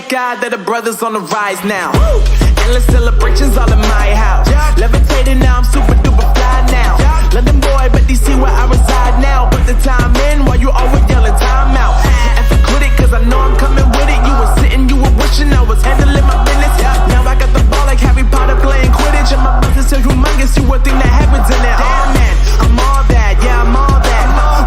thank God that the brothers on the rise now. Endless celebrations all in my house. Levitating now, I'm super duper fly now. London boy, but DC where I reside now. Put the time in while you always yelling time out. And for quit it, cause I know I'm coming with it. You were sitting, you were wishing I was handling my business. Now I got the ball like Harry Potter playing Quidditch. And my business is humongous, you would think that happens in it. Oh man, I'm all that, yeah, I'm all that.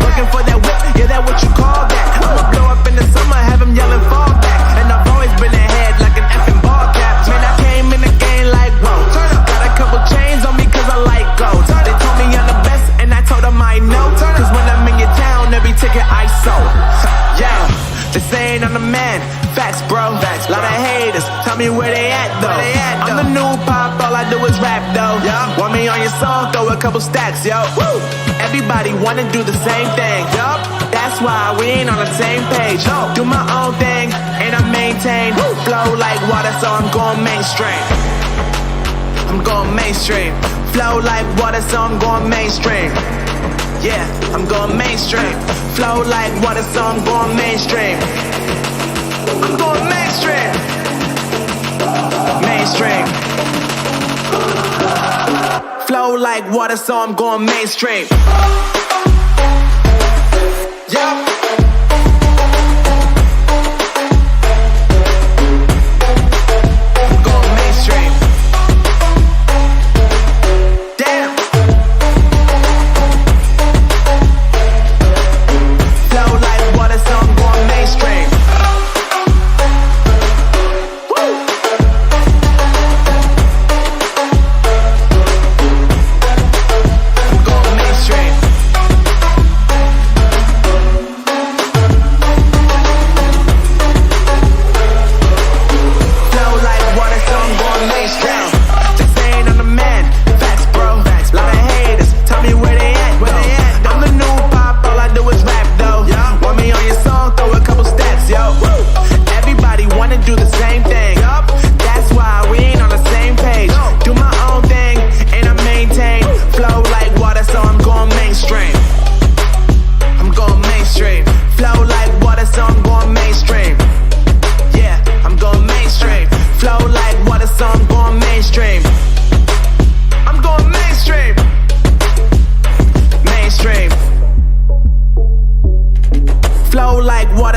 Working for that whip, yeah, that what you call that. I'ma blow up in the summer, have them yelling fall back. And I've always been ahead like an effing ball cap. Man, I came in the game like, whoa. Got a couple chains on me cause I like gold. They told me I'm the best and I told them I know. Cause when I'm in your town, every ticket I sold. Yeah, they saying I'm the man. Facts, bro. Lot of haters, tell me where they at though. I'm the new pop, all I do is rap though. Want me on your song, throw a couple stacks, yo. Woo! Everybody wanna do the same thing. That's why we ain't on the same page. Do my own thing and I maintain. Flow like water, so I'm going mainstream. I'm going mainstream. Flow like water, so I'm going mainstream. Yeah, I'm going mainstream. Flow like water, so I'm going mainstream. I'm going mainstream. Mainstream. Flow like water, so I'm going mainstream. Yeah.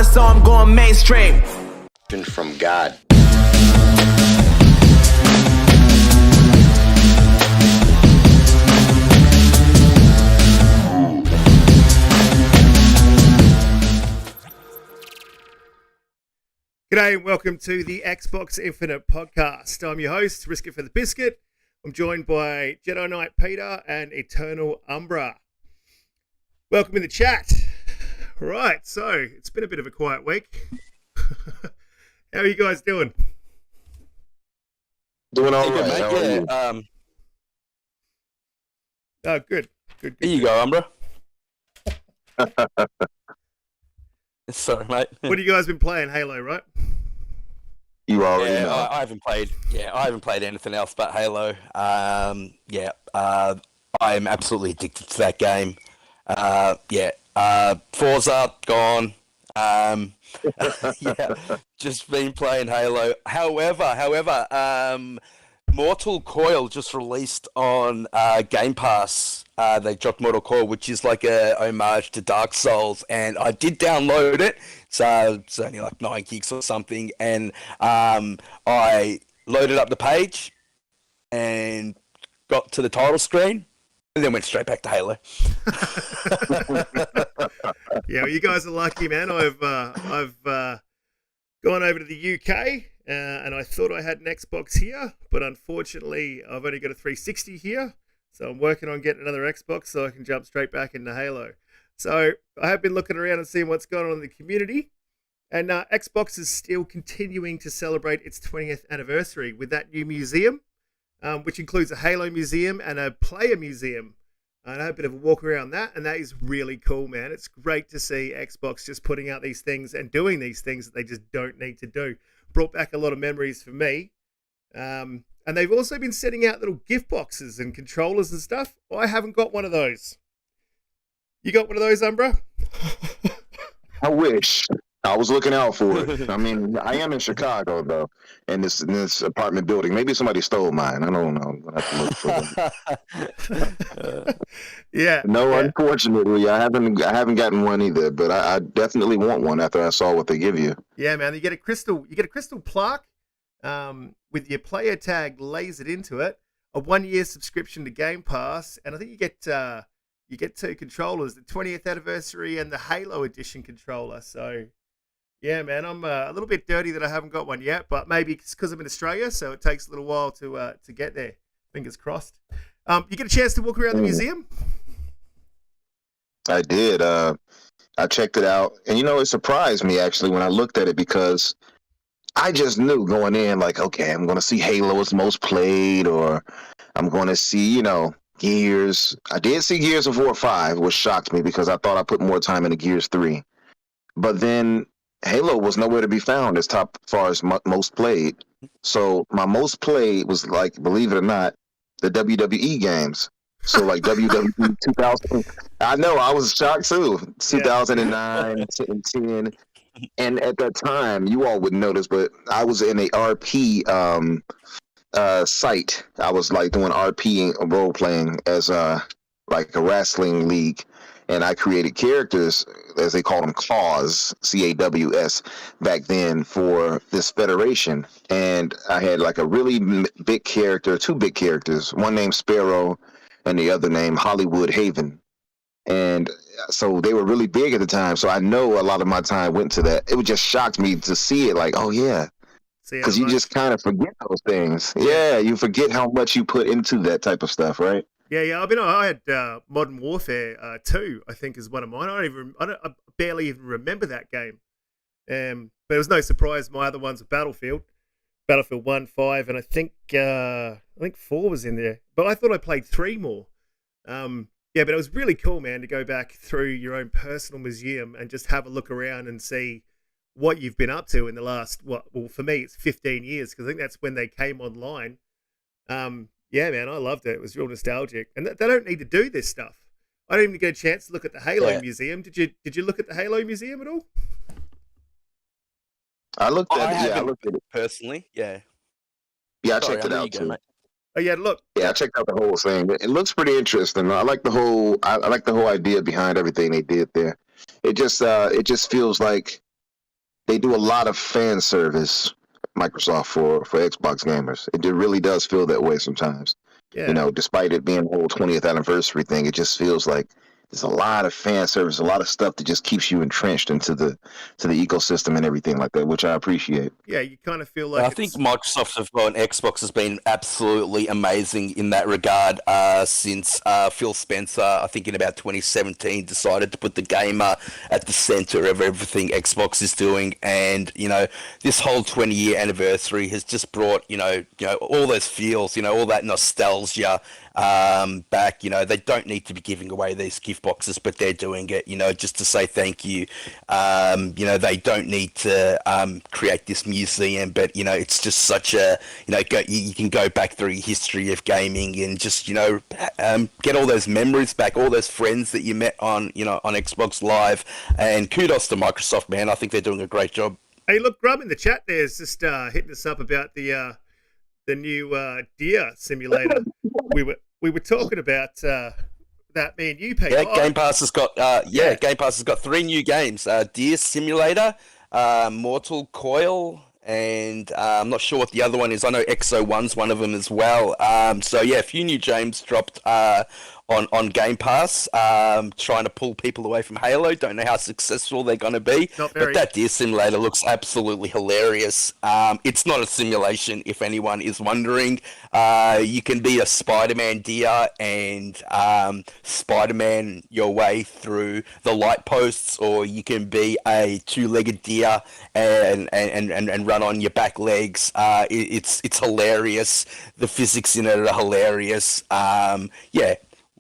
So I'm going mainstream. From God. G'day and welcome to the Xbox Infinite podcast. I'm your host, Riskit4theBiskit. I'm joined by JediKnightPeter and Eternal Umbra. Welcome in the chat. Right, so it's been a bit of a quiet week. How are you guys doing? Doing all right. Mate. How are you? Oh, good. Here you go, Umbra. Sorry, mate. What have you guys been playing? Halo, right? You already know. I haven't played. Yeah, I haven't played anything else but Halo. I am absolutely addicted to that game. Forza gone. Just been playing Halo. However, Mortal Coil just released on Game Pass. They dropped Mortal Coil, which is like a homage to Dark Souls, and I did download it. So it's only like 9 gigs or something, and I loaded up the page and got to the title screen. And then went straight back to Halo. Yeah, well, you guys are lucky, man. I've gone over to the UK and I thought I had an Xbox here, but unfortunately I've only got a 360 here. So I'm working on getting another Xbox so I can jump straight back into Halo. So I have been looking around and seeing what's going on in the community. And Xbox is still continuing to celebrate its 20th anniversary with that new museum. Which includes a Halo museum and a player museum. And I had a bit of a walk around that, and that is really cool, man. It's great to see Xbox just putting out these things and doing these things that they just don't need to do. Brought back a lot of memories for me. And they've also been sending out little gift boxes and controllers and stuff. I haven't got one of those. You got one of those, Umbra? I wish. I was looking out for it. I mean, I am in Chicago though, in this apartment building. Maybe somebody stole mine. I don't know. I'm gonna have to look for them. Yeah. No, yeah. unfortunately, I haven't gotten one either. But I definitely want one after I saw what they give you. Yeah, man. You get a crystal plaque with your player tag lasered into it, a 1-year subscription to Game Pass, and I think you get 2 controllers, the 20th anniversary and the Halo edition controller. So yeah, man, I'm a little bit dirty that I haven't got one yet, but maybe it's because I'm in Australia, so it takes a little while to get there. Fingers crossed. You get a chance to walk around the museum? I did. I checked it out, and it surprised me actually when I looked at it because I just knew going in, like, okay, I'm going to see Halo's most played, or I'm going to see, Gears. I did see Gears of War 5, which shocked me because I thought I put more time into Gears 3. But then Halo was nowhere to be found as top far as most played. So my most played was, like, believe it or not, the WWE games. So like WWE 2000. I know, I was shocked too. 2009 and 10. And at that time, you all would notice, but I was in a RP site. I was like doing RP role playing as like a wrestling league, and I created characters, as they called them, CAWS, CAWS, back then for this federation. And I had like a really big character, 2 big characters, one named Sparrow and the other named Hollywood Haven. And so they were really big at the time. So I know a lot of my time went to that. It would just shocked me to see it, like, oh yeah, because you just kind of forget those things. Yeah, you forget how much you put into that type of stuff, right? Yeah. I mean, I had Modern Warfare 2, I think, is one of mine. I barely even remember that game. But it was no surprise. My other ones were Battlefield 1, 5, and I think 4 was in there. But I thought I played 3 more. Yeah, but it was really cool, man, to go back through your own personal museum and just have a look around and see what you've been up to in the last, for me, it's 15 years, because I think that's when they came online. Yeah, man, I loved it. It was real nostalgic. And they don't need to do this stuff. I didn't even get a chance to look at the Halo Museum. Did you look at the Halo Museum at all? I looked at it. Yeah, I looked at it personally. Yeah. Yeah, I checked it out too. Oh yeah, look. Yeah, I checked out the whole thing. It looks pretty interesting. I like the whole. I like the whole idea behind everything they did there. It just feels like they do a lot of fan service, Microsoft, for Xbox gamers. It really does feel that way sometimes. Yeah. Despite it being the whole 20th anniversary thing, it just feels like there's a lot of fan service, a lot of stuff that just keeps you entrenched into the ecosystem and everything like that, which I appreciate. Yeah, you kind of feel like I think Microsoft on Xbox has been absolutely amazing in that regard since Phil Spencer, I think in about 2017, decided to put the gamer at the center of everything Xbox is doing. And, this whole 20-year anniversary has just brought, all those feels, all that nostalgia back. They don't need to be giving away these gift boxes, but they're doing it, just to say thank you. They don't need to create this museum, but it's just such a you can go back through your history of gaming and just get all those memories back, all those friends that you met on on Xbox Live. And kudos to Microsoft, man. I think they're doing a great job. Hey, look, Grub in the chat there is just hitting us up about the new Deer simulator. We were talking about that, me and you, Pete. Yeah, Game Pass has got Game Pass has got 3 new games: Deer Simulator, Mortal Coil, and I'm not sure what the other one is. I know XO1's one of them as well. So yeah, a few new games dropped on Game Pass, trying to pull people away from Halo. Don't know how successful they're going to be, but that Deer Simulator looks absolutely hilarious. It's not a simulation, if anyone is wondering. You can be a Spider-Man deer and Spider-Man your way through the light posts, or you can be a 2-legged deer and run on your back legs. It's hilarious. The physics in it are hilarious. Yeah.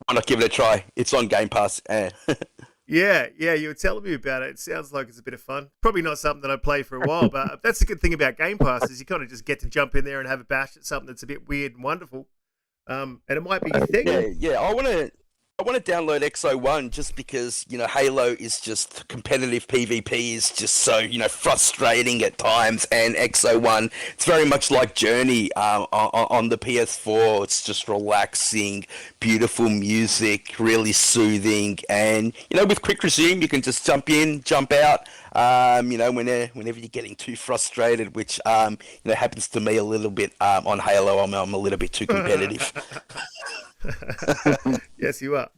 Why not give it a try? It's on Game Pass. Yeah, you were telling me about it. It sounds like it's a bit of fun. Probably not something that I play for a while, but that's the good thing about Game Pass is you kind of just get to jump in there and have a bash at something that's a bit weird and wonderful. And it might be your thing. Yeah. I want I want to download XO1 just because, Halo is just competitive PvP is just so, frustrating at times. And XO1, it's very much like Journey on the PS4. It's just relaxing, beautiful music, really soothing. And, with quick resume, you can just jump in, jump out. Whenever you're getting too frustrated, which, happens to me a little bit on Halo, I'm a little bit too competitive. Yes, you are.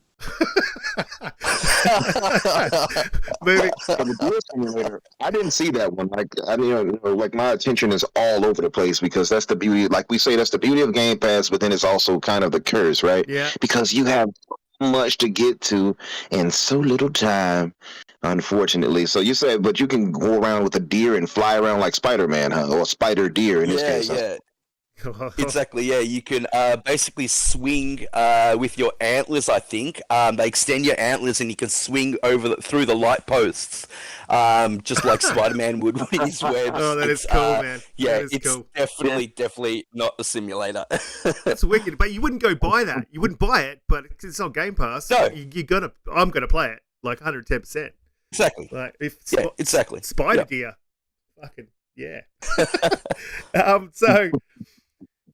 Moving. The Dual Simulator, I didn't see that one. Like my attention is all over the place because that's the beauty. Like we say, that's the beauty of Game Pass, but then it's also kind of the curse, right? Yeah. Because you have so much to get to in so little time, unfortunately. So you said, but you can go around with a deer and fly around like Spider-Man, huh? Or Spider Deer in this case. Yeah. Exactly, yeah. You can basically swing with your antlers, I think. They extend your antlers and you can swing through the light posts, just like Spider-Man would with his webs. Oh, that is cool, man. Yeah, it's cool. Definitely not a simulator. That's wicked. But you wouldn't go buy that. You wouldn't buy it, but it's on Game Pass. No. I'm gonna play it like 110%. Exactly. Like exactly. Spider Deer. Fucking yeah. So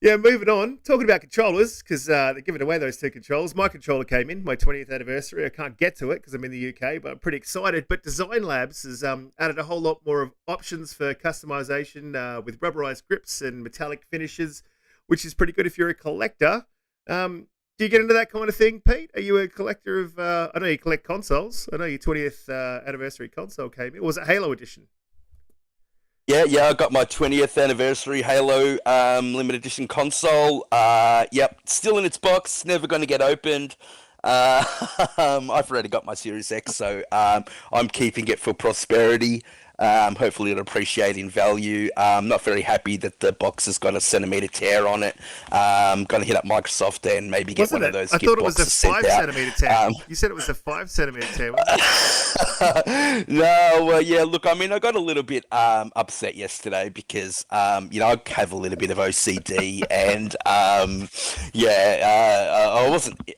yeah, moving on. Talking about controllers, because they're giving away those two controllers. My controller came in, my 20th anniversary. I can't get to it because I'm in the UK, but I'm pretty excited. But Design Labs has added a whole lot more of options for customization with rubberized grips and metallic finishes, which is pretty good if you're a collector. Do you get into that kind of thing, Pete? Are you a collector of... I know you collect consoles. I know your 20th anniversary console came in. Or was it Halo Edition? Yeah, I got my 20th anniversary Halo limited edition console. Yep, still in its box, never going to get opened. I've already got my Series X, so I'm keeping it for prosperity. Hopefully it'll appreciate in value. I'm not very happy that the box has got a centimeter tear on it. I'm going to hit up Microsoft and maybe get one of those gift boxes sent out. I thought it was a 5 centimeter tear. You said it was a 5 centimeter tear, wasn't it? No, well, yeah, look, I mean, I got a little bit upset yesterday because, I have a little bit of OCD and, I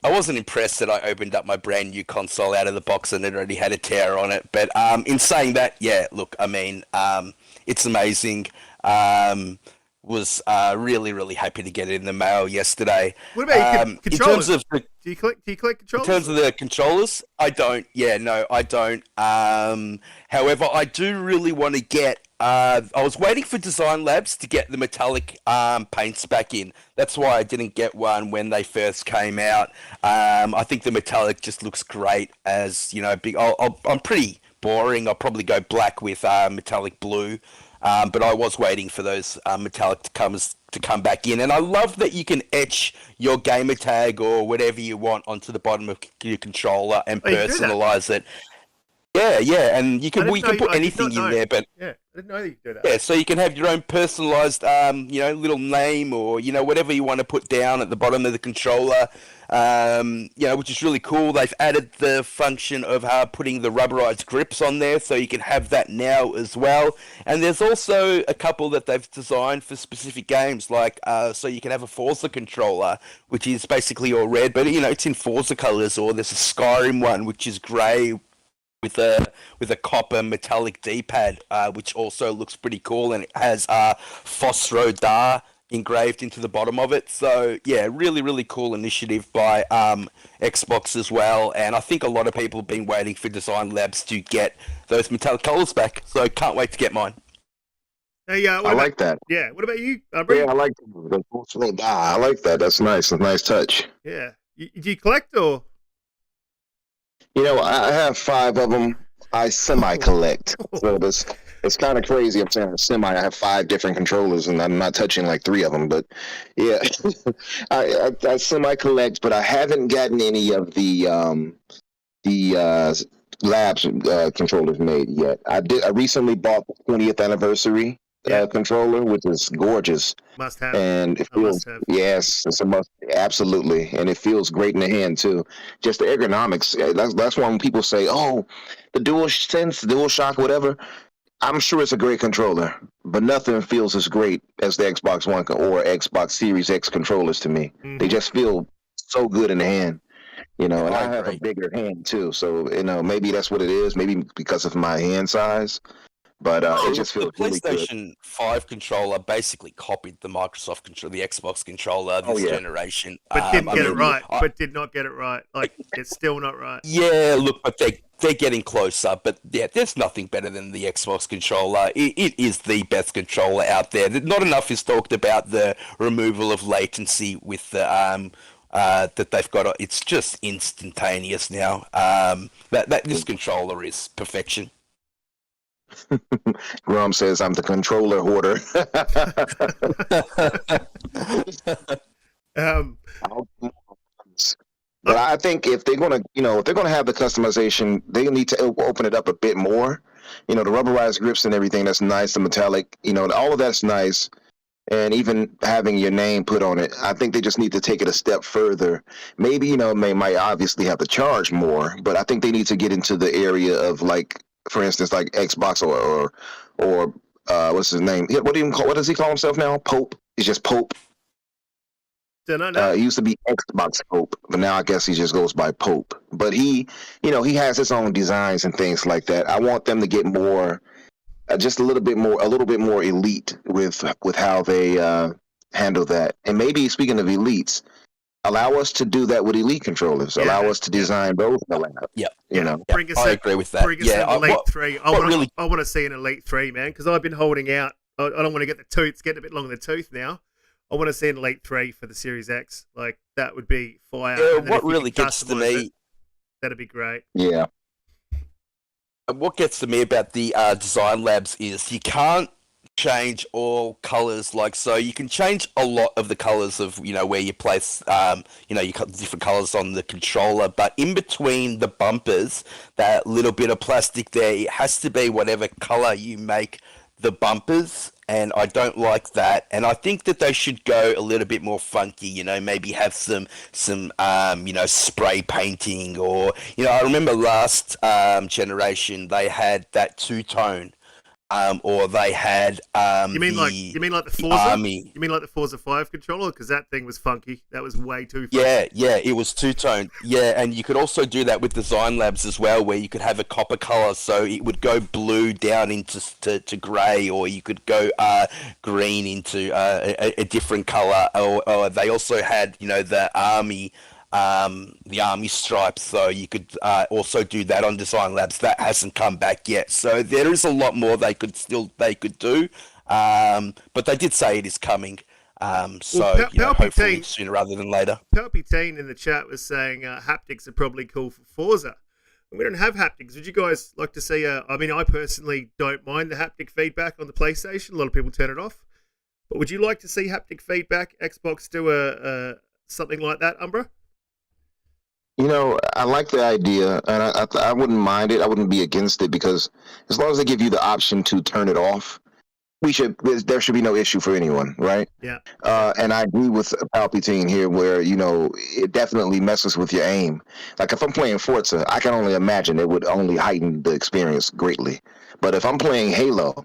wasn't impressed that I opened up my brand new console out of the box and it already had a tear on it. But in saying that, yeah, look, I mean, it's amazing. Was really, really happy to get it in the mail yesterday. What about controllers? In terms of do you collect controllers? In terms of the controllers, I don't. Yeah, no, I don't. However, I do really want to get... I was waiting for Design Labs to get the metallic paints back in. That's why I didn't get one when they first came out. I think the metallic just looks great as, big... I'm pretty boring. I'll probably go black with metallic blue. But I was waiting for those metallic to come back in. And I love that you can etch your gamer tag or whatever you want onto the bottom of your controller and personalize it. Yeah, and you can put anything in there, but yeah, I didn't know you could do that. Yeah, so you can have your own personalized, little name or whatever you want to put down at the bottom of the controller, which is really cool. They've added the function of putting the rubberized grips on there, so you can have that now as well. And there's also a couple that they've designed for specific games, like so you can have a Forza controller, which is basically all red, but it's in Forza colors, or there's a Skyrim one which is grey with a copper metallic D-pad, which also looks pretty cool, and it has Phosro Dar engraved into the bottom of it. So yeah, really, really cool initiative by Xbox as well. And I think a lot of people have been waiting for Design Labs to get those metallic colors back. So can't wait to get mine. Hey, I like that. Yeah. What about you? Yeah, I like the Phosro Dar. I like that. That's nice. A nice touch. Yeah. Do you collect or? I have 5 of them. I semi-collect. So it's kind of crazy. I'm saying I have 5 different controllers, and I'm not touching like 3 of them. But yeah, I semi-collect, but I haven't gotten any of the Labs controllers made yet. I recently bought the 20th anniversary controller, which is gorgeous. Must have. And it feels, yes, it's a must. Absolutely. And it feels great in the hand too. Just the ergonomics. That's why when people say, oh, the DualSense, DualShock, whatever, I'm sure it's a great controller, but nothing feels as great as the Xbox One or Xbox Series X controllers to me. Mm-hmm. They just feel so good in the hand. And I I have a agree. bigger hand too, so maybe that's what it is. Maybe because of my hand size, but it just The feels really good. PlayStation 5 controller basically copied the Microsoft controller, the Xbox controller Oh this yeah, generation. But didn't I get it mean, right. But did not get it right. Like, it's still not right. yeah, look, but they're getting closer. But yeah, there's nothing better than the Xbox controller. It is the best controller out there. Not enough is talked about the removal of latency with the that they've got. It's just instantaneous now. That this controller is perfection. Grum says I'm the controller hoarder. Um, But I think if they're gonna, if they're gonna have the customization, they need to open it up a bit more. The rubberized grips and everything, that's nice. The metallic, all of that's nice. And even having your name put on it, I think they just need to take it a step further. Maybe, they might obviously have to charge more, but I think they need to get into the area of, like, for instance, like Xbox or what's his name? What does he call himself now? Pope. He's just Pope. don't know. He used to be Xbox Pope, but now I guess he just goes by Pope. But he has his own designs and things like that. I want them to get more, just a little bit more elite with how they handle that. And maybe, speaking of elites, allow us to do that with elite controllers. Yeah, allow us to design those in the lab. Yep. Bring us I in- agree with that. Bring us in Elite 3. I want to see an Elite 3, man, because I've been holding out. I don't want to get the tooth. It's getting a bit long in the tooth now. I want to see an Elite 3 for the Series X. Like, that would be fire. Yeah, And then what if you really can gets to customize me. it, that'd be great. Yeah. What gets to me about the design labs is you can't change all colors. Like, so you can change a lot of the colors of where you place you got different colors on the controller, but in between the bumpers, that little bit of plastic there, it has to be whatever color you make the bumpers, and I don't like that. And I think that they should go a little bit more funky, maybe have some spray painting, or I remember last generation they had that two-tone, or they had You mean like the Forza? Army. You mean like the Forza 5 controller? Because that thing was funky. That was way too funky. Yeah, it was two-tone. Yeah, and you could also do that with Design Labs as well, where you could have a copper color, so it would go blue down into to grey, or you could go green into a different color. Or they also had, the army stripes, so you could also do that on Design Labs. That hasn't come back yet, so there is a lot more they could do, but they did say it is coming, so hopefully sooner rather than later. Palpatine in the chat was saying haptics are probably cool for Forza. We don't have haptics. Would you guys like to see I mean, I personally don't mind the haptic feedback on the PlayStation. A lot of people turn it off, but would you like to see haptic feedback? Xbox do something like that, Umbra? I like the idea, and I wouldn't mind it. I wouldn't be against it, because as long as they give you the option to turn it off, there should be no issue for anyone, right? Yeah. And I agree with Palpatine here, where it definitely messes with your aim. Like, if I'm playing Forza, I can only imagine it would only heighten the experience greatly. But if I'm playing Halo,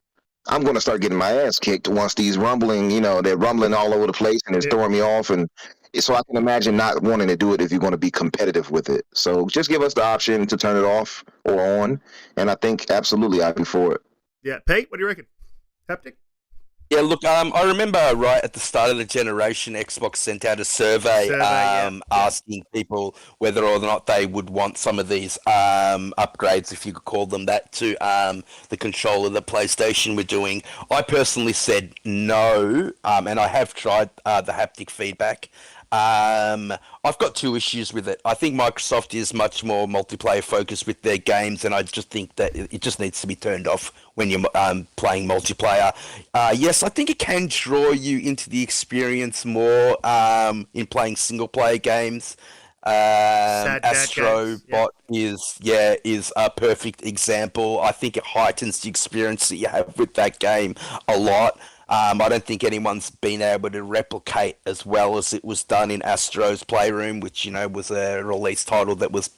I'm going to start getting my ass kicked once these rumbling, they're rumbling all over the place and it's throwing me off. And so I can imagine not wanting to do it if you're going to be competitive with it. So just give us the option to turn it off or on, and I think absolutely I'd be for it. Yeah. Pete, what do you reckon? Haptic? Yeah, look, I remember right at the start of the generation, Xbox sent out a survey asking people whether or not they would want some of these upgrades, if you could call them that, to the controller that PlayStation were doing. I personally said no, and I have tried the haptic feedback. I've got two issues with it. I think Microsoft is much more multiplayer focused with their games, and I just think that it just needs to be turned off when you're playing multiplayer. Yes, I think it can draw you into the experience more in playing single player games. Astrobot is a perfect example. I think it heightens the experience that you have with that game a lot. I don't think anyone's been able to replicate as well as it was done in Astro's Playroom, which was a release title that was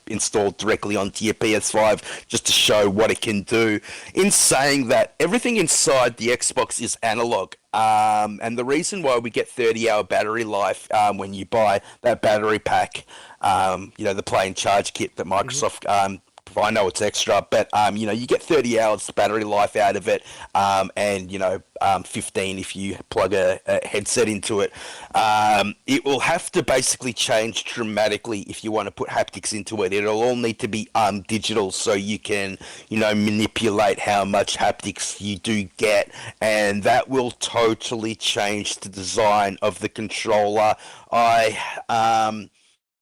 installed directly onto your PS5 just to show what it can do. In saying that, everything inside the Xbox is analog. And the reason why we get 30-hour battery life when you buy that battery pack, the play and charge kit that Microsoft I know it's extra, but you get 30 hours battery life out of it, and 15 if you plug a headset into it. It will have to basically change dramatically if you want to put haptics into it. It'll all need to be digital, so you can manipulate how much haptics you do get, and that will totally change the design of the controller. I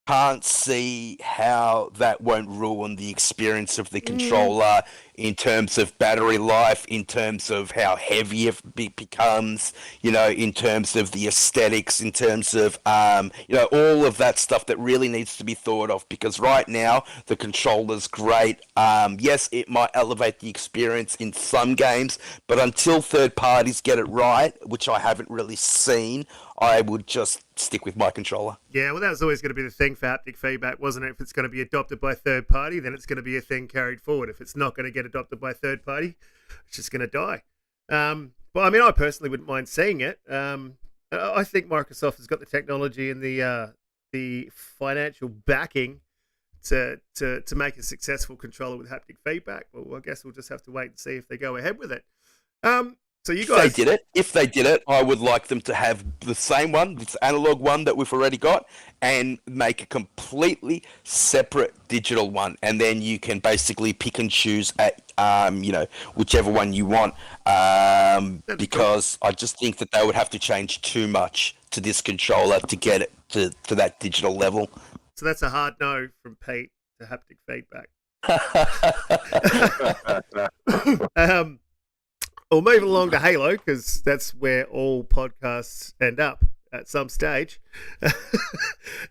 can't see how that won't ruin the experience of the controller in terms of battery life, in terms of how heavy it becomes, in terms of the aesthetics, in terms of, all of that stuff that really needs to be thought of, because right now the controller's great. Yes, it might elevate the experience in some games, but until third parties get it right, which I haven't really seen, I would just stick with my controller. Yeah, well, that was always going to be the thing for haptic feedback, wasn't it? If it's going to be adopted by third party, then it's going to be a thing carried forward. If it's not going to get adopted by third party, it's just going to die. But I mean, I personally wouldn't mind seeing it. I think Microsoft has got the technology and the financial backing to make a successful controller with haptic feedback. Well, I guess we'll just have to wait and see if they go ahead with it. So you guys, if they did it, I would like them to have the same one, this analog one that we've already got, and make a completely separate digital one, and then you can basically pick and choose at whichever one you want. Because I just think that they would have to change too much to this controller to get it to that digital level. So that's a hard no from Pete to haptic feedback. We'll move along to Halo, because that's where all podcasts end up at some stage.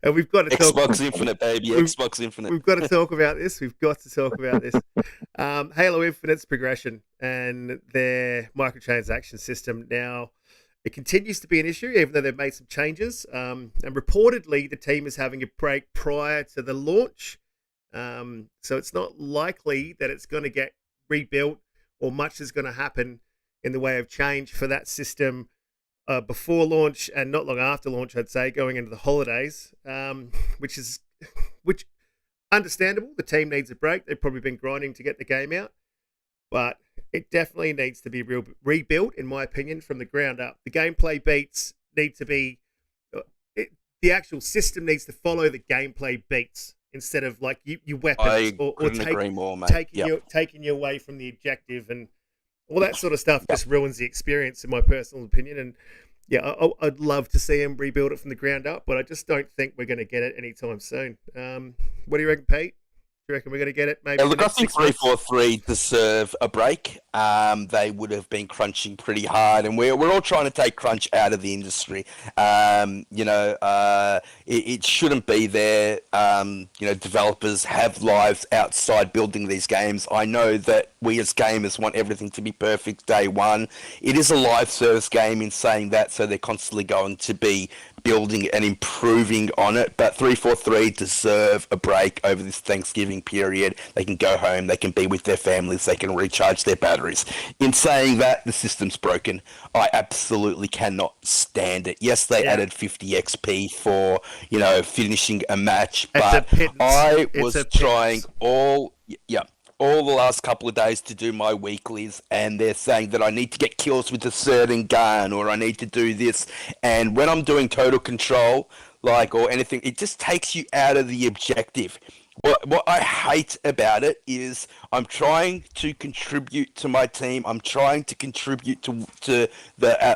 And we've got to Xbox Infinite, baby. Xbox Infinite. We've got to talk about this. Halo Infinite's progression and their microtransaction system. Now, it continues to be an issue, even though they've made some changes. And reportedly, the team is having a break prior to the launch. So it's not likely that it's going to get rebuilt or much is going to happen in the way of change for that system before launch and not long after launch, I'd say, going into the holidays, which understandable. The team needs a break. They've probably been grinding to get the game out, but it definitely needs to be rebuilt, in my opinion, from the ground up. The gameplay beats need to be, the actual system needs to follow the gameplay beats instead of like your weapons or taking you away from the objective, and all that sort of stuff just ruins the experience, in my personal opinion. And yeah, I'd love to see them rebuild it from the ground up, but I just don't think we're going to get it anytime soon. What do you reckon, Pete? Do you reckon we're going to get it maybe? Look, I think 343 deserve a break. They would have been crunching pretty hard, and we're all trying to take crunch out of the industry. It shouldn't be there. Developers have lives outside building these games. I know that we as gamers want everything to be perfect day one. It is a live service game in saying that, so they're constantly going to be building and improving on it, but 343 deserve a break over this Thanksgiving period. They can go home, they can be with their families, they can recharge their batteries. In saying that, the system's broken. I absolutely cannot stand it. Yes, they added 50 XP for, finishing a match, but I was trying all the last couple of days to do my weeklies, and they're saying that I need to get kills with a certain gun, or I need to do this. And when I'm doing total control, or anything, it just takes you out of the objective. What I hate about it is I'm trying to contribute to my team. I'm trying to contribute to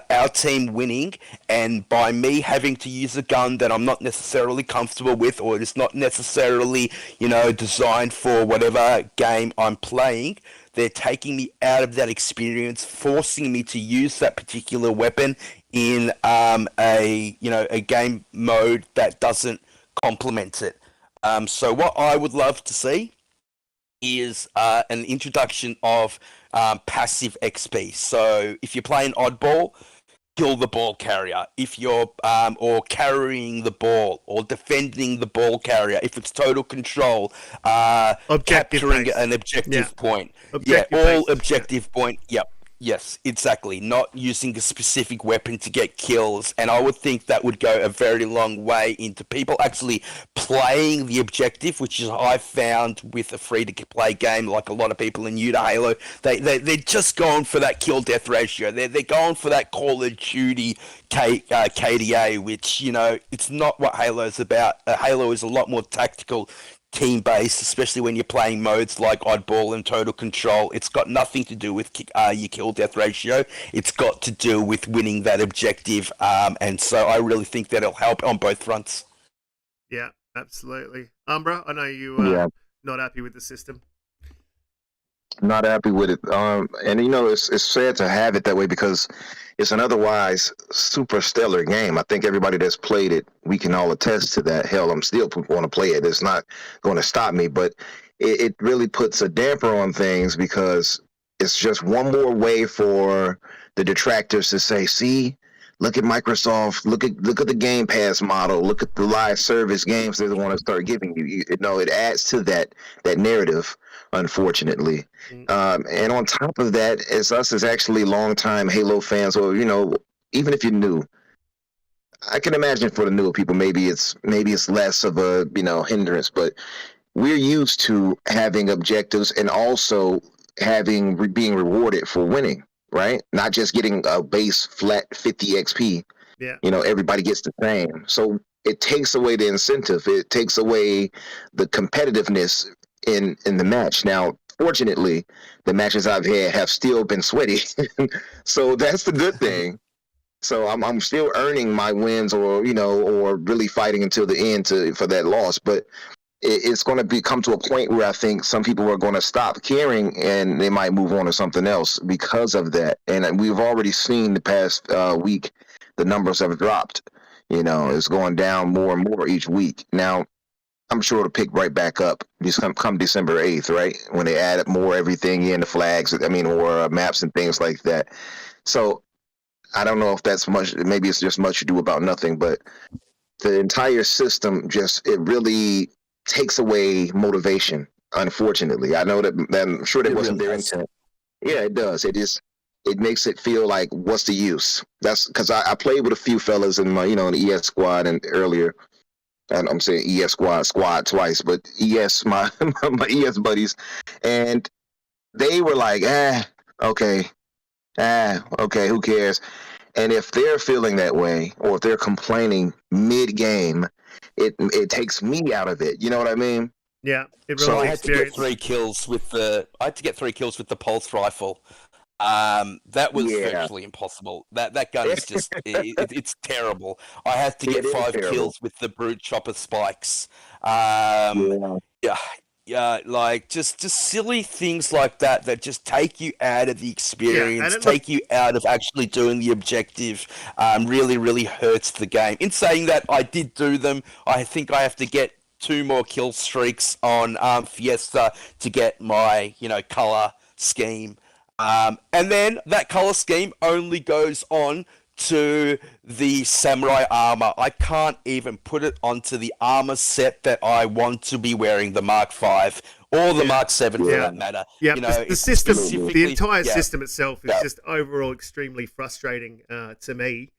our team winning, and by me having to use a gun that I'm not necessarily comfortable with, or it's not necessarily, designed for whatever game I'm playing, they're taking me out of that experience, forcing me to use that particular weapon in a game mode that doesn't complement it. So what I would love to see is an introduction of passive XP. So if you're playing Oddball, kill the ball carrier. If you're or carrying the ball or defending the ball carrier, if it's total control, capturing an objective point. Objective point. Yep. Yes, exactly. Not using a specific weapon to get kills. And I would think that would go a very long way into people actually playing the objective, which is I found with a free-to-play game, like a lot of people in new to Halo, they're just going for that kill-death ratio. They're going for that Call of Duty KDA, which, you know, it's not what Halo's about. Halo is a lot more tactical, team-based, especially when you're playing modes like Oddball and Total Control. It's got nothing to do with your kill-death ratio. It's got to do with winning that objective, and so I really think that it'll help on both fronts. Yeah, absolutely. Umbra, I know you not happy with the system. Not happy with it. And, you know, it's sad to have it that way because it's an otherwise super stellar game. I think everybody that's played it, we can all attest to that. Hell, I'm still going to play it. It's not going to stop me, but it really puts a damper on things because it's just one more way for the detractors to say, see, look at Microsoft, look at the Game Pass model, look at the live service games they want to start giving you. You know, it adds to that narrative, unfortunately. And on top of that, as actually longtime Halo fans, or, you know, even if you're new, I can imagine for the newer people, maybe it's less of a, you know, hindrance, but we're used to having objectives and also being rewarded for winning, right? Not just getting a base flat 50 XP. Yeah. You know, everybody gets the same. So it takes away the incentive. It takes away the competitiveness in the match. Now, fortunately, the matches I've had have still been sweaty. So that's the good thing. So I'm still earning my wins, or, you know, or really fighting until the end for that loss. But it's going to come to a point where I think some people are going to stop caring and they might move on to something else because of that. And we've already seen the past week, the numbers have dropped. You know, it's going down more and more each week. Now, I'm sure it'll pick right back up come December 8th, right? When they add more everything in, the flags, or maps and things like that. So I don't know if that's much, maybe it's just much ado about nothing, but the entire system it really takes away motivation, unfortunately. I know that I'm sure that wasn't their intent. Yeah, it does. It makes it feel like, what's the use? That's because I played with a few fellas in my, you know, in the ES squad and earlier. And I'm saying ES squad twice, but ES, my ES buddies, and they were like, okay, who cares? And if they're feeling that way, or if they're complaining mid-game, it takes me out of it. You know what I mean? Yeah. So I had to get 3 kills with the pulse rifle. That was virtually impossible. That gun is just it's terrible. I had to get 5 kills with the brute chopper spikes. Like just silly things like that just take you out of the experience, take you out of actually doing the objective. Really hurts the game. In saying that, I did do them. I think I have to get 2 more kill streaks on Fiesta to get my, you know, color scheme. And then that color scheme only goes on to the samurai armor. I can't even put it onto the armor set that I want to be wearing, the Mark V or the Mark 7 for that matter. Yeah, you know, the system, the entire system itself is just overall extremely frustrating to me.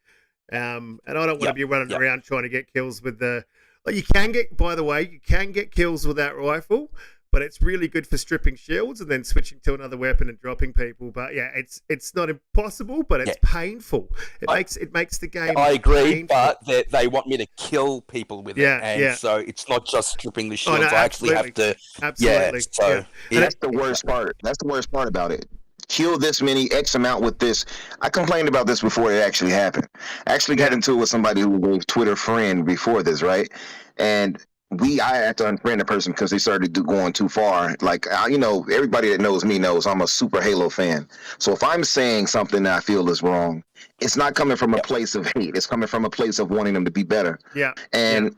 And I don't want to be running around trying to get kills with the... Like, you can get kills with that rifle, but it's really good for stripping shields and then switching to another weapon and dropping people. But yeah, it's not impossible, but it's painful. It makes the game. I agree, painful. But they want me to kill people with it, and so it's not just stripping the shields. I actually have to. Absolutely. So that's the worst part. That's the worst part about it. Kill this many X amount with this. I complained about this before it actually happened. I actually got into it with somebody who was a Twitter friend before this, right? And I had to unfriend the person because they started going too far. Like, you know, everybody that knows me knows I'm a super Halo fan. So if I'm saying something that I feel is wrong, it's not coming from a place of hate. It's coming from a place of wanting them to be better. Yeah. And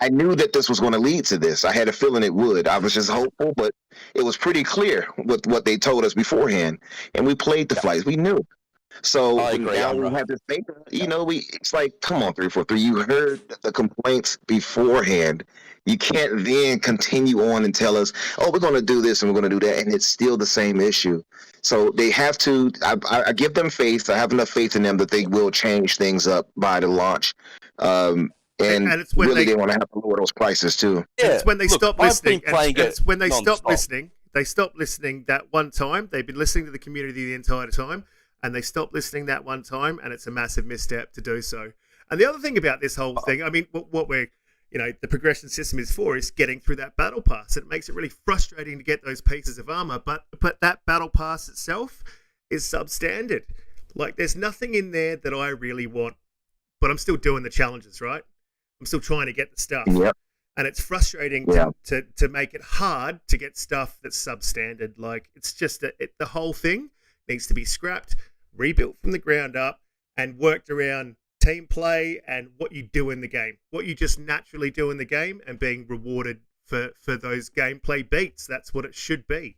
I knew that this was going to lead to this. I had a feeling it would. I was just hopeful, but it was pretty clear with what they told us beforehand. And we played the fights. We knew. So I agree, now we Umbra. have to think, it's like, come on, 343. You heard the complaints beforehand. You can't then continue on and tell us, oh, we're going to do this and we're going to do that, and it's still the same issue. So they have to. I give them faith. I have enough faith in them that they will change things up by the launch. And it's when really, they want to have to lower those prices too. And it's when they stop listening. I've been playing It's when they stop non-stop. listening. They stop listening that one time. They've been listening to the community the entire time, and they stop listening that one time, and it's a massive misstep to do so. And the other thing about this whole thing, I mean, what we're, the progression system is for is getting through that battle pass. It makes it really frustrating to get those pieces of armor, but that battle pass itself is substandard. Like, there's nothing in there that I really want, but I'm still doing the challenges, right? I'm still trying to get the stuff. Yep. And it's frustrating to make it hard to get stuff that's substandard. Like, it's just the whole thing needs to be scrapped, rebuilt from the ground up, and worked around team play and what you do in the game, what you just naturally do in the game, and being rewarded for those gameplay beats. That's what it should be.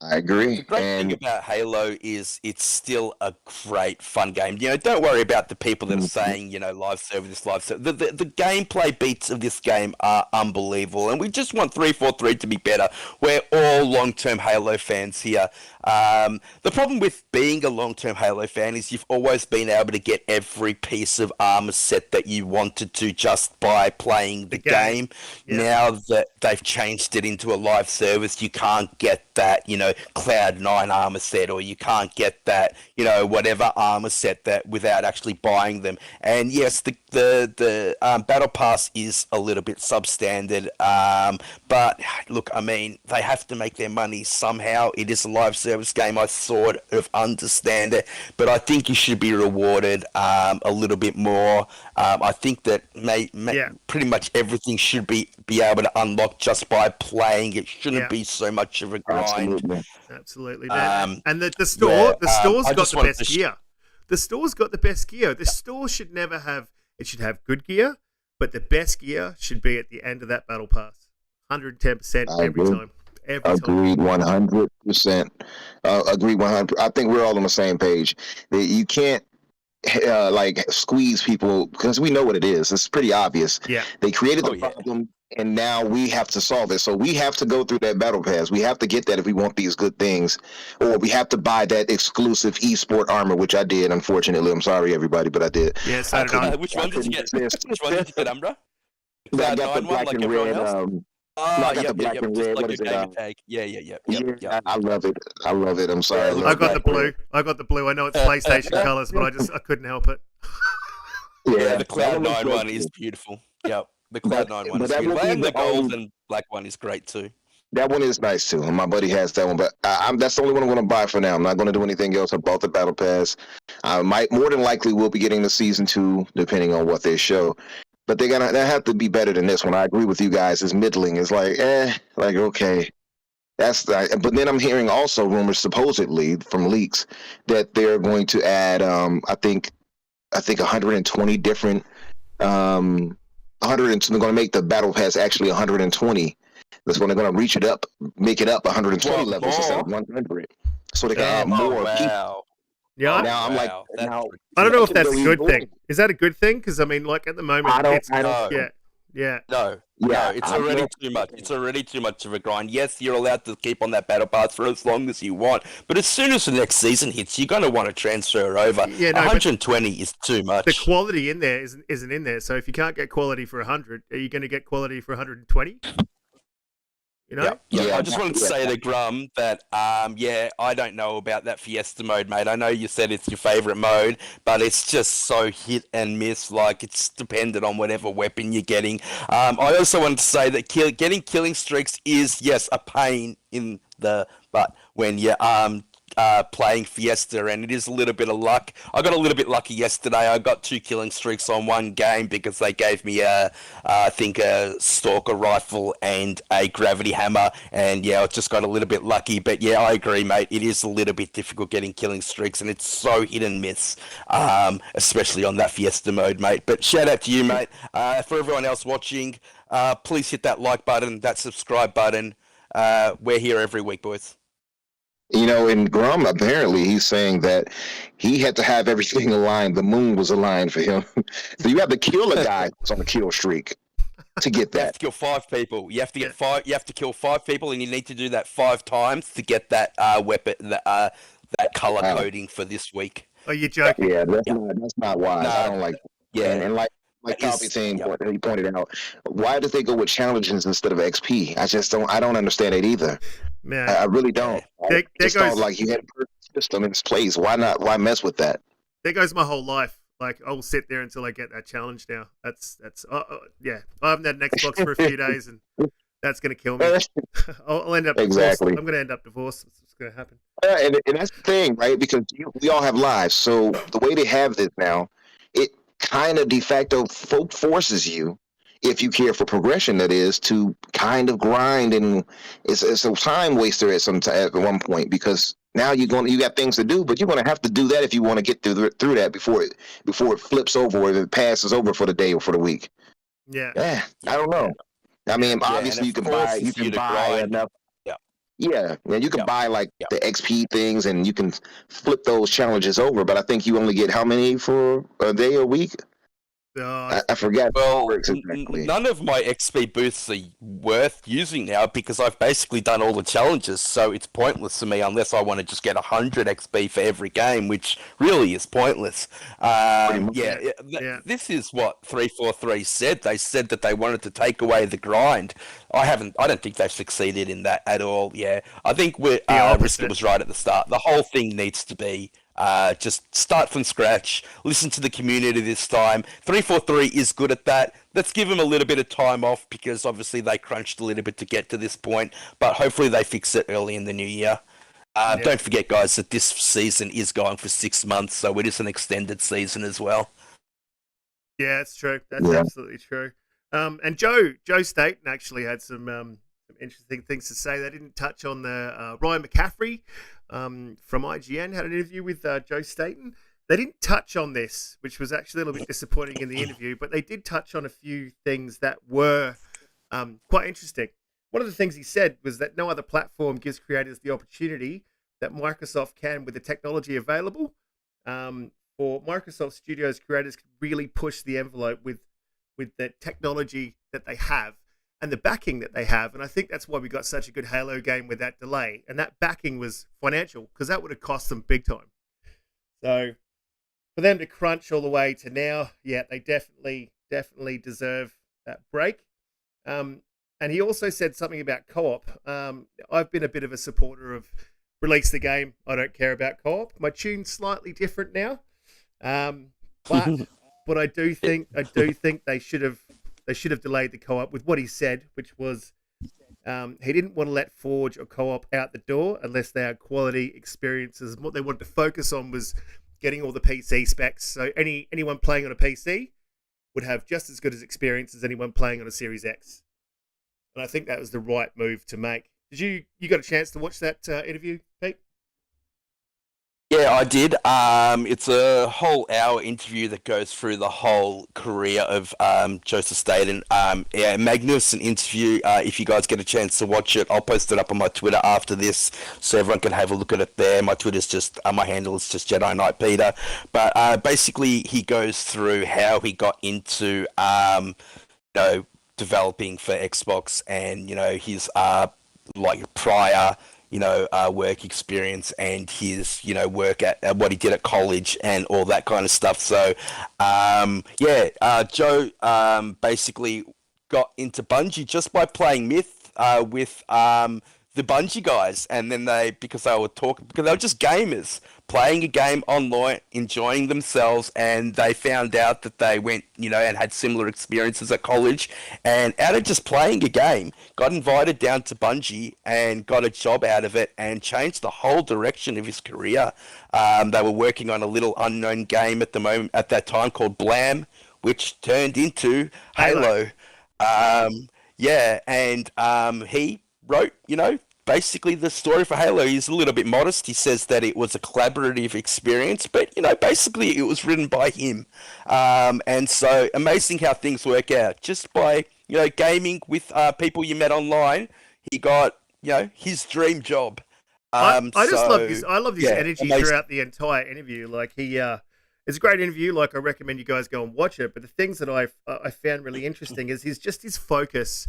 I agree. The great thing about Halo is it's still a great, fun game. Don't worry about the people that are saying, live server, this live server. The gameplay beats of this game are unbelievable, and we just want 343 to be better. We're all long-term Halo fans here. The problem with being a long-term Halo fan is you've always been able to get every piece of armor set that you wanted to just by playing the game. Yeah. Now that they've changed it into a live service, you can't get that, Cloud 9 armor set, or you can't get that, whatever armor set that without actually buying them. And yes, the battle pass is a little bit substandard, but look, I mean, they have to make their money somehow. It is a live service game. I sort of understand it, but I think you should be rewarded a little bit more. I think that pretty much everything should be able to unlock just by playing. It shouldn't be so much of a grind. Absolutely, man. And the store's got the best gear. The store's got the best gear. The store should never have. It should have good gear, but the best gear should be at the end of that battle pass. 110% every time. Agreed, 100%. Agreed, 100. I think we're all on the same page. You can't squeeze people, because we know what it is. It's pretty obvious. Yeah. They created the problem, and now we have to solve it. So we have to go through that battle pass. We have to get that if we want these good things, or we have to buy that exclusive esport armor, which I did. Unfortunately, I'm sorry everybody, but I did. Yes, I don't know. Which one did you get? Which one did you get, Umbra? I got the black and red. I got the black and red. What is it? Yeah. I love it. I love it. I'm sorry. I got the blue. I know it's PlayStation colors, but I couldn't help it. Yeah, the Cloud 9 one is beautiful. Yep. The Cloud 9 one is beautiful. And the gold and black one is great too. That one is nice too. My buddy has that one, but that's the only one I'm going to buy for now. I'm not going to do anything else. I bought the Battle Pass. I might, more than likely, will be getting the Season 2, depending on what they show. But they have to be better than this one. I agree with you guys. It's middling. It's okay. But then I'm hearing also rumors, supposedly from leaks, that they're going to add, I think 120 different, 100. They're going to make the Battle Pass actually 120. That's when they're going to reach it up, make it up 120 levels instead of 100. So they can add more people. Yeah. Now I'm like, I don't know if that's a good thing. Is that a good thing? Because I mean, like at the moment, I don't. No, it's already too much. It's already too much of a grind. Yes, you're allowed to keep on that battle pass for as long as you want, but as soon as the next season hits, you're going to want to transfer over. 120 is too much. The quality in there isn't in there. So if you can't get quality for 100, are you going to get quality for 120? Yeah. I just wanted to say to Grum that, I don't know about that Fiesta mode, mate. I know you said it's your favorite mode, but it's just so hit and miss. Like, it's dependent on whatever weapon you're getting. I also wanted to say that getting killing streaks is, yes, a pain in the butt when you're playing Fiesta, and it is a little bit of luck. I got a little bit lucky yesterday. I got 2 killing streaks on one game because they gave me I think a stalker rifle and a gravity hammer, and I just got a little bit lucky. But I agree, mate, it is a little bit difficult getting killing streaks, and it's so hit and miss, especially on that Fiesta mode, mate. But shout out to you, mate. For everyone else watching, please hit that like button, that subscribe button. We're here every week, boys. And Grum, apparently, he's saying that he had to have everything aligned. The moon was aligned for him. So you have to kill a guy who's on a kill streak to get You have that. to kill 5 people. You have to get Yeah. 5. You have to kill 5 people, and you need to do that 5 times to get that weapon, that color Wow. coding for this week. Oh, you're joking. Yeah, that's not wise. Nah, I don't like. Yeah, And like that Copy is- saying, yep. he pointed out, why did they go with challenges instead of XP? I just don't. I don't understand it either. Man, I really don't. There- I there just thought goes- like you had a perfect system in its place. Why not? Why mess with that? there goes my whole life. Like, I'll sit there until I get that challenge now. That's yeah. I haven't had an Xbox for a few days, and that's going to kill me. I'll end up Exactly. divorced. I'm going to end up divorced. That's what's going to happen. And that's the thing, right? Because we all have lives. So the way they have this now, it kind of de facto forces you, if you care for progression, that is, to kind of grind, and it's a time waster at one point, because now you got things to do, but you're gonna have to do that if you want to get through that before it flips over, or if it passes over for the day or for the week. Yeah. Yeah, I don't know. I mean, and obviously it you can buy forces you to grind. enough. Yeah. Yeah, you can Yeah. buy like Yeah. the XP things, and you can flip those challenges over. But I think you only get how many for a day or week? I forgot. Well, works exactly. none of my XP boosts are worth using now because I've basically done all the challenges, so it's pointless to me unless I want to just get 100 XP for every game, which really is pointless. much. Yeah. This is what 343 said. They said that they wanted to take away the grind. I don't think they've succeeded in that at all. Yeah, I think opposite. Riskit was right at the start. The whole thing needs to be just start from scratch, listen to the community this time. 343 is good at that. Let's give them a little bit of time off because obviously they crunched a little bit to get to this point, but hopefully they fix it early in the new year. Don't forget, guys, that this season is going for 6 months, so it is an extended season as well. Yeah, that's true. That's absolutely true. And Joe Staten actually had some interesting things to say. They didn't touch on the Ryan McCaffrey from IGN had an interview with Joe Staten. They didn't touch on this, which was actually a little bit disappointing in the interview, but they did touch on a few things that were quite interesting. One of the things he said was that no other platform gives creators the opportunity that Microsoft can with the technology available. For Microsoft Studios, creators can really push the envelope with the technology that they have and the backing that they have. And I think that's why we got such a good Halo game with that delay. And that backing was financial because that would have cost them big time. So for them to crunch all the way to now, yeah, they definitely deserve that break. And he also said something about co-op. I've been a bit of a supporter of release the game. I don't care about co-op. My tune's slightly different now. But I do think they should have delayed the co-op with what he said, which was he didn't want to let Forge or co-op out the door unless they had quality experiences. And what they wanted to focus on was getting all the PC specs. So anyone playing on a PC would have just as good as experience as anyone playing on a Series X. And I think that was the right move to make. Did you got a chance to watch that interview, Pete? Yeah, I did. It's a whole hour interview that goes through the whole career of Joseph Staten. Yeah, magnificent interview. If you guys get a chance to watch it, I'll post it up on my Twitter after this, so everyone can have a look at it there. My Twitter's just my handle is just JediKnightPeter. But basically, he goes through how he got into developing for Xbox and his prior work experience and his, work at what he did at college and all that kind of stuff. So, Joe basically got into Bungie just by playing Myth with the Bungie guys, and then because they were just gamers playing a game online, enjoying themselves, and they found out that they went, and had similar experiences at college, and out of just playing a game, got invited down to Bungie and got a job out of it and changed the whole direction of his career. They were working on a little unknown game at that time called Blam, which turned into Halo. He wrote, basically the story for Halo. He's a little bit modest. He says that it was a collaborative experience, but, basically it was written by him. And so amazing how things work out. Just by, gaming with people you met online, he got, his dream job. I just love So, his. I love his yeah, energy amazing. throughout the entire interview. Like it's a great interview. Like I recommend you guys go and watch it. But the things that I found really interesting is his focus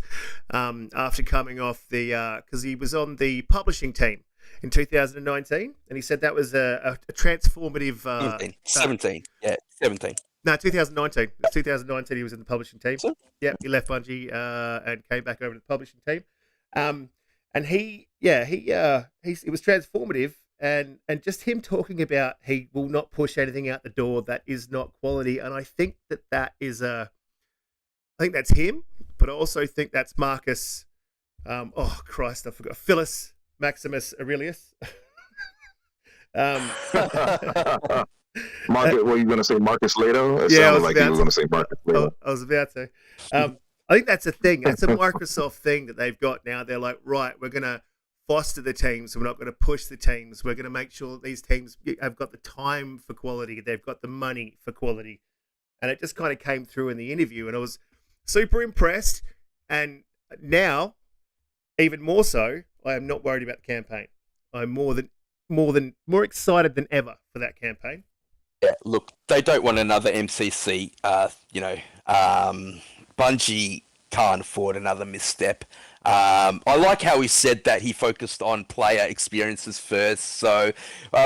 after coming off the because he was on the publishing team in 2019, and he said that was a transformative. 17. Yeah, 17. No, 2019. It was 2019. He was in the publishing team. So- Yeah, he left Bungie and came back over to the publishing team. And it was transformative, and just him talking about he will not push anything out the door that is not quality, and I think that is I think that's him, but I also think that's Marcus. Oh Christ, I forgot Phyllis Maximus Aurelius. Marcus, what are you going to say, Marcus Lato? It Yeah, I sounded was like you about were to. going to say Marcus Lato. I was about to. I think that's a thing. That's a Microsoft thing that they've got now. They're like, right, we're going to foster the teams. We're not going to push the teams. We're going to make sure that these teams have got the time for quality. They've got the money for quality. And it just kind of came through in the interview. And I was super impressed. And now, even more so, I am not worried about the campaign. I'm more excited than ever for that campaign. Yeah, look, they don't want another MCC. Bungie can't afford another misstep. I like how he said that he focused on player experiences first. So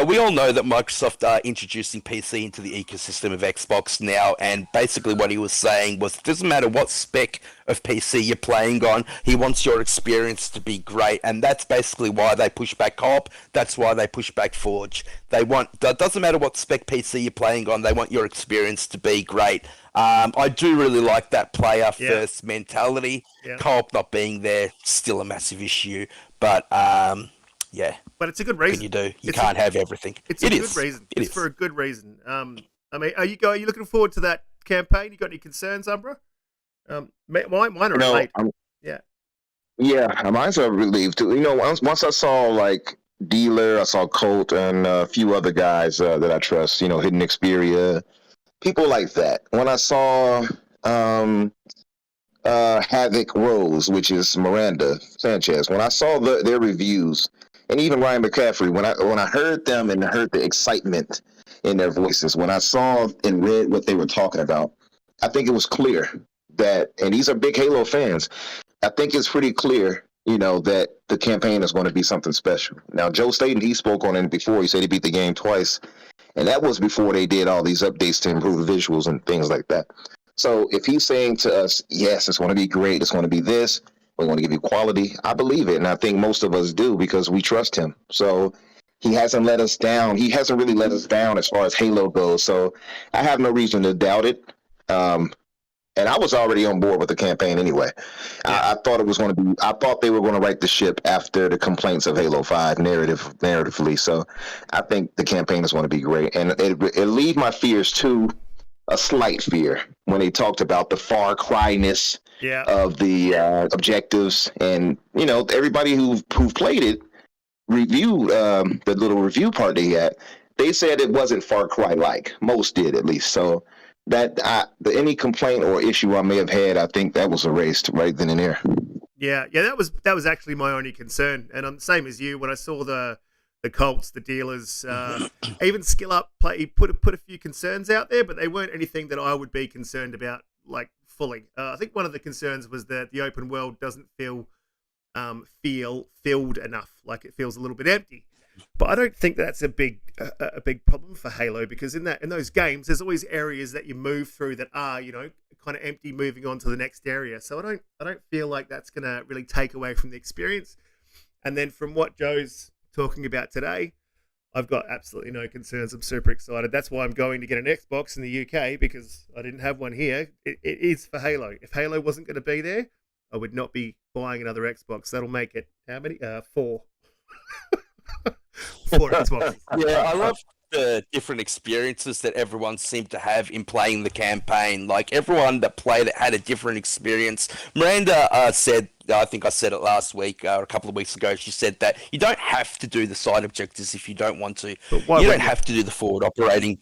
we all know that Microsoft are introducing PC into the ecosystem of Xbox now, and basically what he was saying was it doesn't matter what spec of PC you're playing on, he wants your experience to be great, and that's basically why they push back co-op. That's why they push back Forge. That doesn't matter what spec PC you're playing on, they want your experience to be great. I do really like that player first mentality. Yeah. Co-op not being there, still a massive issue. But yeah, But it's a good what reason. can you do? You It's can't have everything. It's a good reason. It's for a good reason. I mean, are you looking forward to that campaign? You got any concerns, Umbra? Mine are related. Yeah, mine's are relieved too. Once I saw like Dealer, I saw Colt, and a few other guys that I trust. Hidden Xperia, people like that. When I saw Havoc Rose, which is Miranda Sanchez, when I saw their reviews, and even Ryan McCaffrey, when I heard them and heard the excitement in their voices, when I saw and read what they were talking about, I think it was clear that, and these are big Halo fans, I think it's pretty clear, that the campaign is going to be something special. Now, Joe Staten, he spoke on it before. He said he beat the game twice, and that was before they did all these updates to improve the visuals and things like that. So if he's saying to us, yes, it's going to be great, it's going to be this, we're going to give you quality, I believe it, and I think most of us do because we trust him. So he hasn't let us down. He hasn't really let us down as far as Halo goes, so I have no reason to doubt it. And I was already on board with the campaign anyway. I thought it was going to be. I thought they were going to right the ship after the complaints of Halo 5 narratively. So I think the campaign is going to be great, and it leave my fears to a slight fear when they talked about the Far Cry-ness of the objectives, and everybody who played it reviewed the little review part they had. They said it wasn't Far Cry like. Most did, at least. So any complaint or issue I may have had, I think that was erased right then and there. Yeah, that was actually my only concern, and I'm the same as you. When I saw the Colts, the Dealers, even Skill Up play, he put a few concerns out there, but they weren't anything that I would be concerned about, like fully. I think one of the concerns was that the open world doesn't feel filled enough, like it feels a little bit empty. But I don't think that's a big problem for Halo, because in those games, there's always areas that you move through that are kind of empty, moving on to the next area. So I don't feel like that's going to really take away from the experience. And then from what Joe's talking about today, I've got absolutely no concerns. I'm super excited. That's why I'm going to get an Xbox in the UK, because I didn't have one here. It is for Halo. If Halo wasn't going to be there, I would not be buying another Xbox. That'll make it how many? 4. 4 Xboxes. Yeah, I love the different experiences that everyone seemed to have in playing the campaign. Like, everyone that played it had a different experience. Miranda said, I think I said it last week or a couple of weeks ago. She said that you don't have to do the side objectives if you don't want to. But why You don't wouldn't you? have to do the forward operating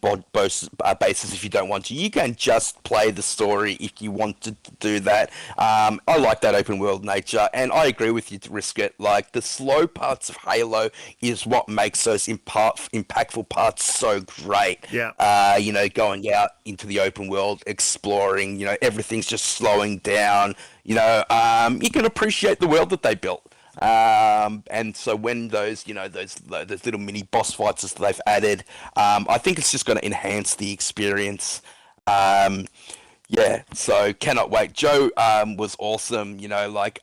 bases if you don't want to. You can just play the story if you want to do that. I like that open world nature, and I agree with you to risk it. Like, the slow parts of Halo is what makes those impactful parts so great. Yeah. You know, going out into the open world, exploring, you know, everything's just slowing down. You know, you can appreciate the world that they built. And so when those, you know, those little mini boss fights that they've added, I think it's just going to enhance the experience. Yeah, so cannot wait. Joe was awesome. You know, like,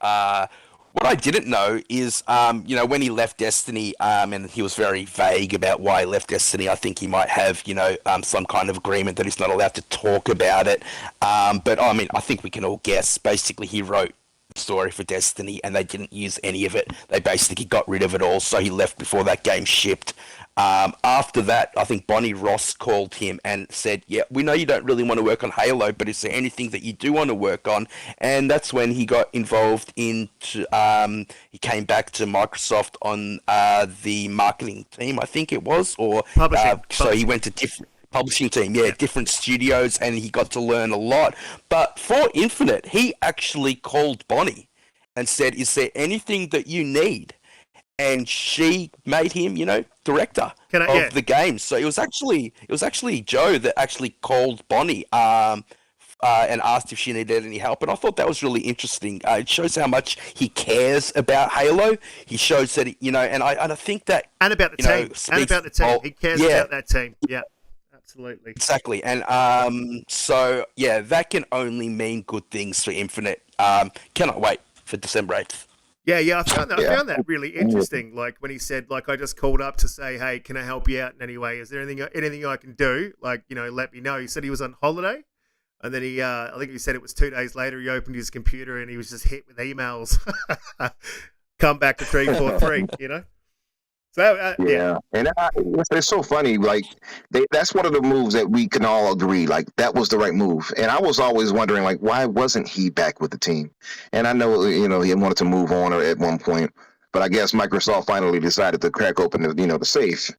what I didn't know is, you know, when he left Destiny, and he was very vague about why he left Destiny. I think he might have, you know, some kind of agreement that he's not allowed to talk about it. But I mean, I think we can all guess. Basically, he wrote the story for Destiny, and they didn't use any of it. They basically got rid of it all, so he left before that game shipped. After that, I think Bonnie Ross called him and said, yeah, we know you don't really want to work on Halo, but is there anything that you do want to work on? And that's when he got involved into, he came back to Microsoft on the marketing team, I think it was, or so he went to different publishing team, different studios, and he got to learn a lot. But for Infinite, he actually called Bonnie and said, is there anything that you need? And she made him, you know, director of the game. So it was actually Joe that actually called Bonnie and asked if she needed any help. And I thought that was really interesting. It shows how much he cares about Halo. He shows that, you know, and I think that, and about the team, and about the team, he cares about that team. Yeah, absolutely, exactly. And so yeah, that can only mean good things for Infinite. Cannot wait for December 8th. Yeah, I found that really interesting. Like, when he said, like, I just called up to say, hey, can I help you out in any way? Is there anything I can do? Like, you know, let me know. He said he was on holiday, and then he, I think he said it was 2 days later, he opened his computer and he was just hit with emails. Come back to 343, you know? So, yeah. And it's so funny. Like, that's one of the moves that we can all agree. Like, that was the right move. And I was always wondering, like, why wasn't he back with the team? And I know, you know, he wanted to move on at one point, but I guess Microsoft finally decided to crack open the safe.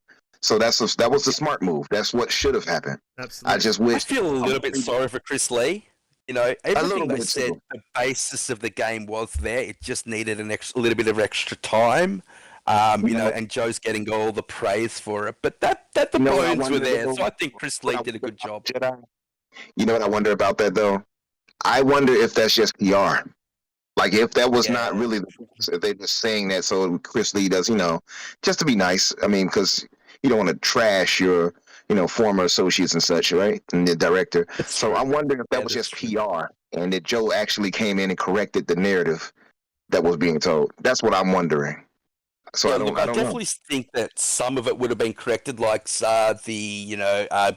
So that was the smart move. That's what should have happened. Absolutely. I just wish. I feel a little bit sorry for Chris Lee. You know, everything they said, the basis of the game was there. It just needed a little bit of extra time. You know, and Joe's getting all the praise for it, but the bones were there, so I think Chris Lee did a good job. You know what I wonder about that, though? I wonder if that's just PR. Like, if that was not really, if they're just saying that so Chris Lee does, you know, just to be nice. I mean, because you don't want to trash your, you know, former associates and such, right? And the director. So I'm wondering if that was just PR and that Joe actually came in and corrected the narrative that was being told. That's what I'm wondering. So yeah, I definitely think that some of it would have been corrected, like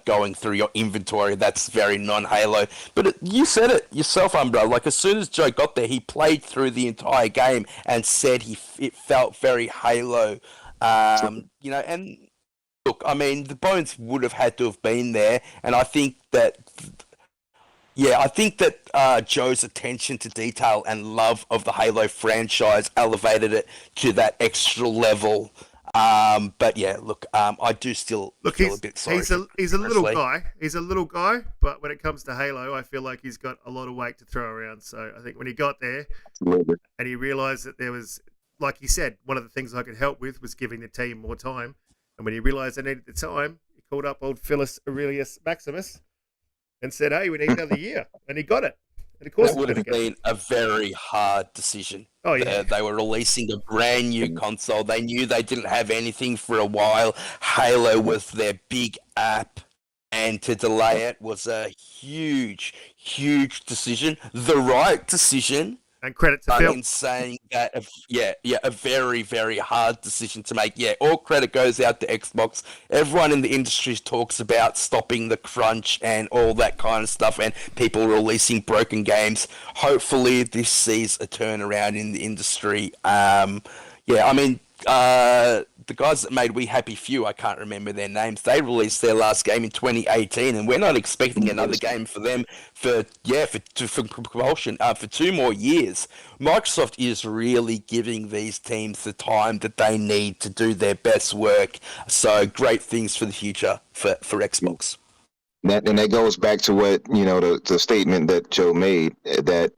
going through your inventory. That's very non-Halo. But you said it yourself, Umbra. Like, as soon as Joe got there, he played through the entire game and said it felt very Halo. You know, and look, I mean, the bones would have had to have been there, and I think that. Yeah, I think that Joe's attention to detail and love of the Halo franchise elevated it to that extra level. But yeah, look, I do still feel a bit sorry. He's a little guy. He's a little guy, but when it comes to Halo, I feel like he's got a lot of weight to throw around. So I think when he got there and he realised that there was, like he said, one of the things I could help with was giving the team more time. And when he realised they needed the time, he called up old Phyllis Aurelius Maximus and said, hey, we need another year. And he got it. And of course, that would have been a very hard decision. Oh, yeah. They were releasing a brand new console. They knew they didn't have anything for a while. Halo was their big app. And to delay it was a huge, huge decision. The right decision. And credit to Phil. In saying that, a very, very hard decision to make. Yeah, all credit goes out to Xbox. Everyone in the industry talks about stopping the crunch and all that kind of stuff, and people releasing broken games. Hopefully, this sees a turnaround in the industry. I mean, the guys that made We Happy Few, I can't remember their names. They released their last game in 2018, and we're not expecting another game for them for propulsion for 2 more years. Microsoft is really giving these teams the time that they need to do their best work. So great things for the future for Xbox. That goes back to what, the statement that Joe made, that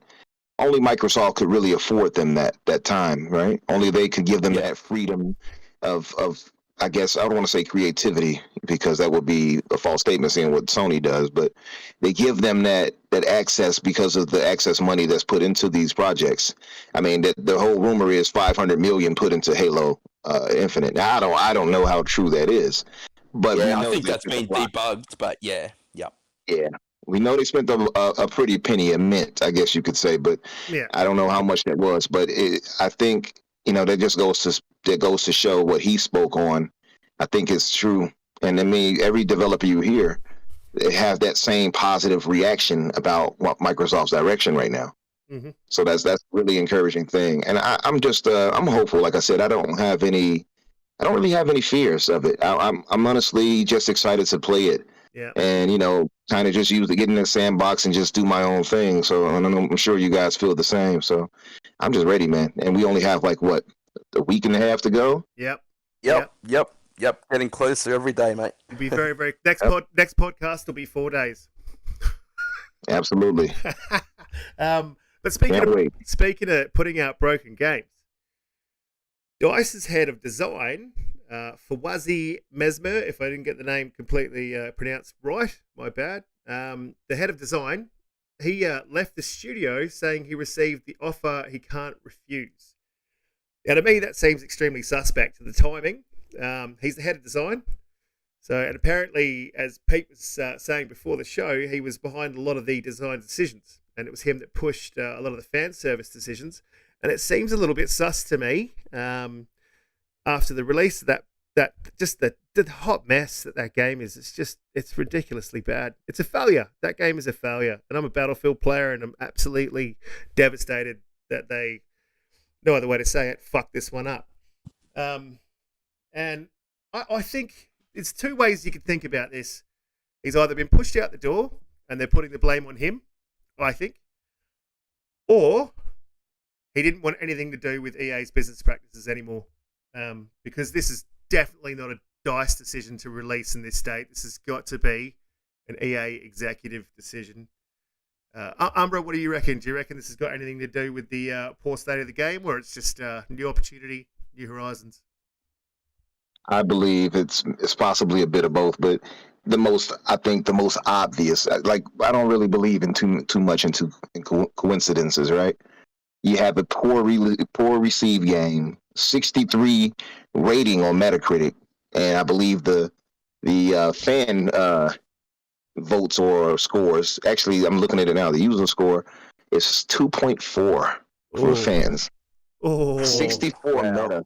only Microsoft could really afford them that time, right? Only they could give them that freedom of I guess, I don't want to say creativity, because that would be a false statement saying what Sony does, but they give them that access because of the access money that's put into these projects. I mean, the whole rumor is 500 million put into Halo Infinite. Now, I don't know how true that is, but I think that's been debugged, but yeah. We know they spent a pretty penny a mint, I guess you could say, but I don't know how much that was. But I think, that just goes to show what he spoke on. I think it's true. And I mean, every developer you hear, they have that same positive reaction about what Microsoft's direction right now. Mm-hmm. So that's really encouraging thing. And I'm just I'm hopeful. Like I said, I don't really have any fears of it. I'm honestly just excited to play it. Yeah. And, kind of just get in the sandbox and just do my own thing. So I'm sure you guys feel the same. So I'm just ready, man. And we only have a week and a half to go. Yep. Getting closer every day, mate. It'll be very, very next podcast will be 4 days. Absolutely. But speaking of putting out broken games, DICE's head of design, Fawzi Mesmer, if I didn't get the name completely pronounced right, my bad. The head of design, he left the studio saying he received the offer he can't refuse. Now, to me, that seems extremely suspect to the timing. He's the head of design. So, and apparently, as Pete was saying before the show, he was behind a lot of the design decisions. And it was him that pushed a lot of the fan service decisions. And it seems a little bit sus to me after the release of that just the hot mess that game is. It's ridiculously bad. It's a failure. That game is a failure. And I'm a Battlefield player, and I'm absolutely devastated that they, no other way to say it, fucked this one up. And I think it's 2 ways you could think about this. He's either been pushed out the door and they're putting the blame on him, I think, or he didn't want anything to do with EA's business practices anymore, because this is definitely not a DICE decision to release in this state. This has got to be an EA executive decision. Umbra, what do you reckon? Do you reckon this has got anything to do with the poor state of the game, or it's just new opportunity, new horizons? I believe it's possibly a bit of both, but the most obvious, I don't really believe in too much into coincidences, right? You have a poor received game, 63 rating on Metacritic, and I believe the fan votes or scores. Actually, I'm looking at it now. The user score is 2.4 for fans. 64 meta.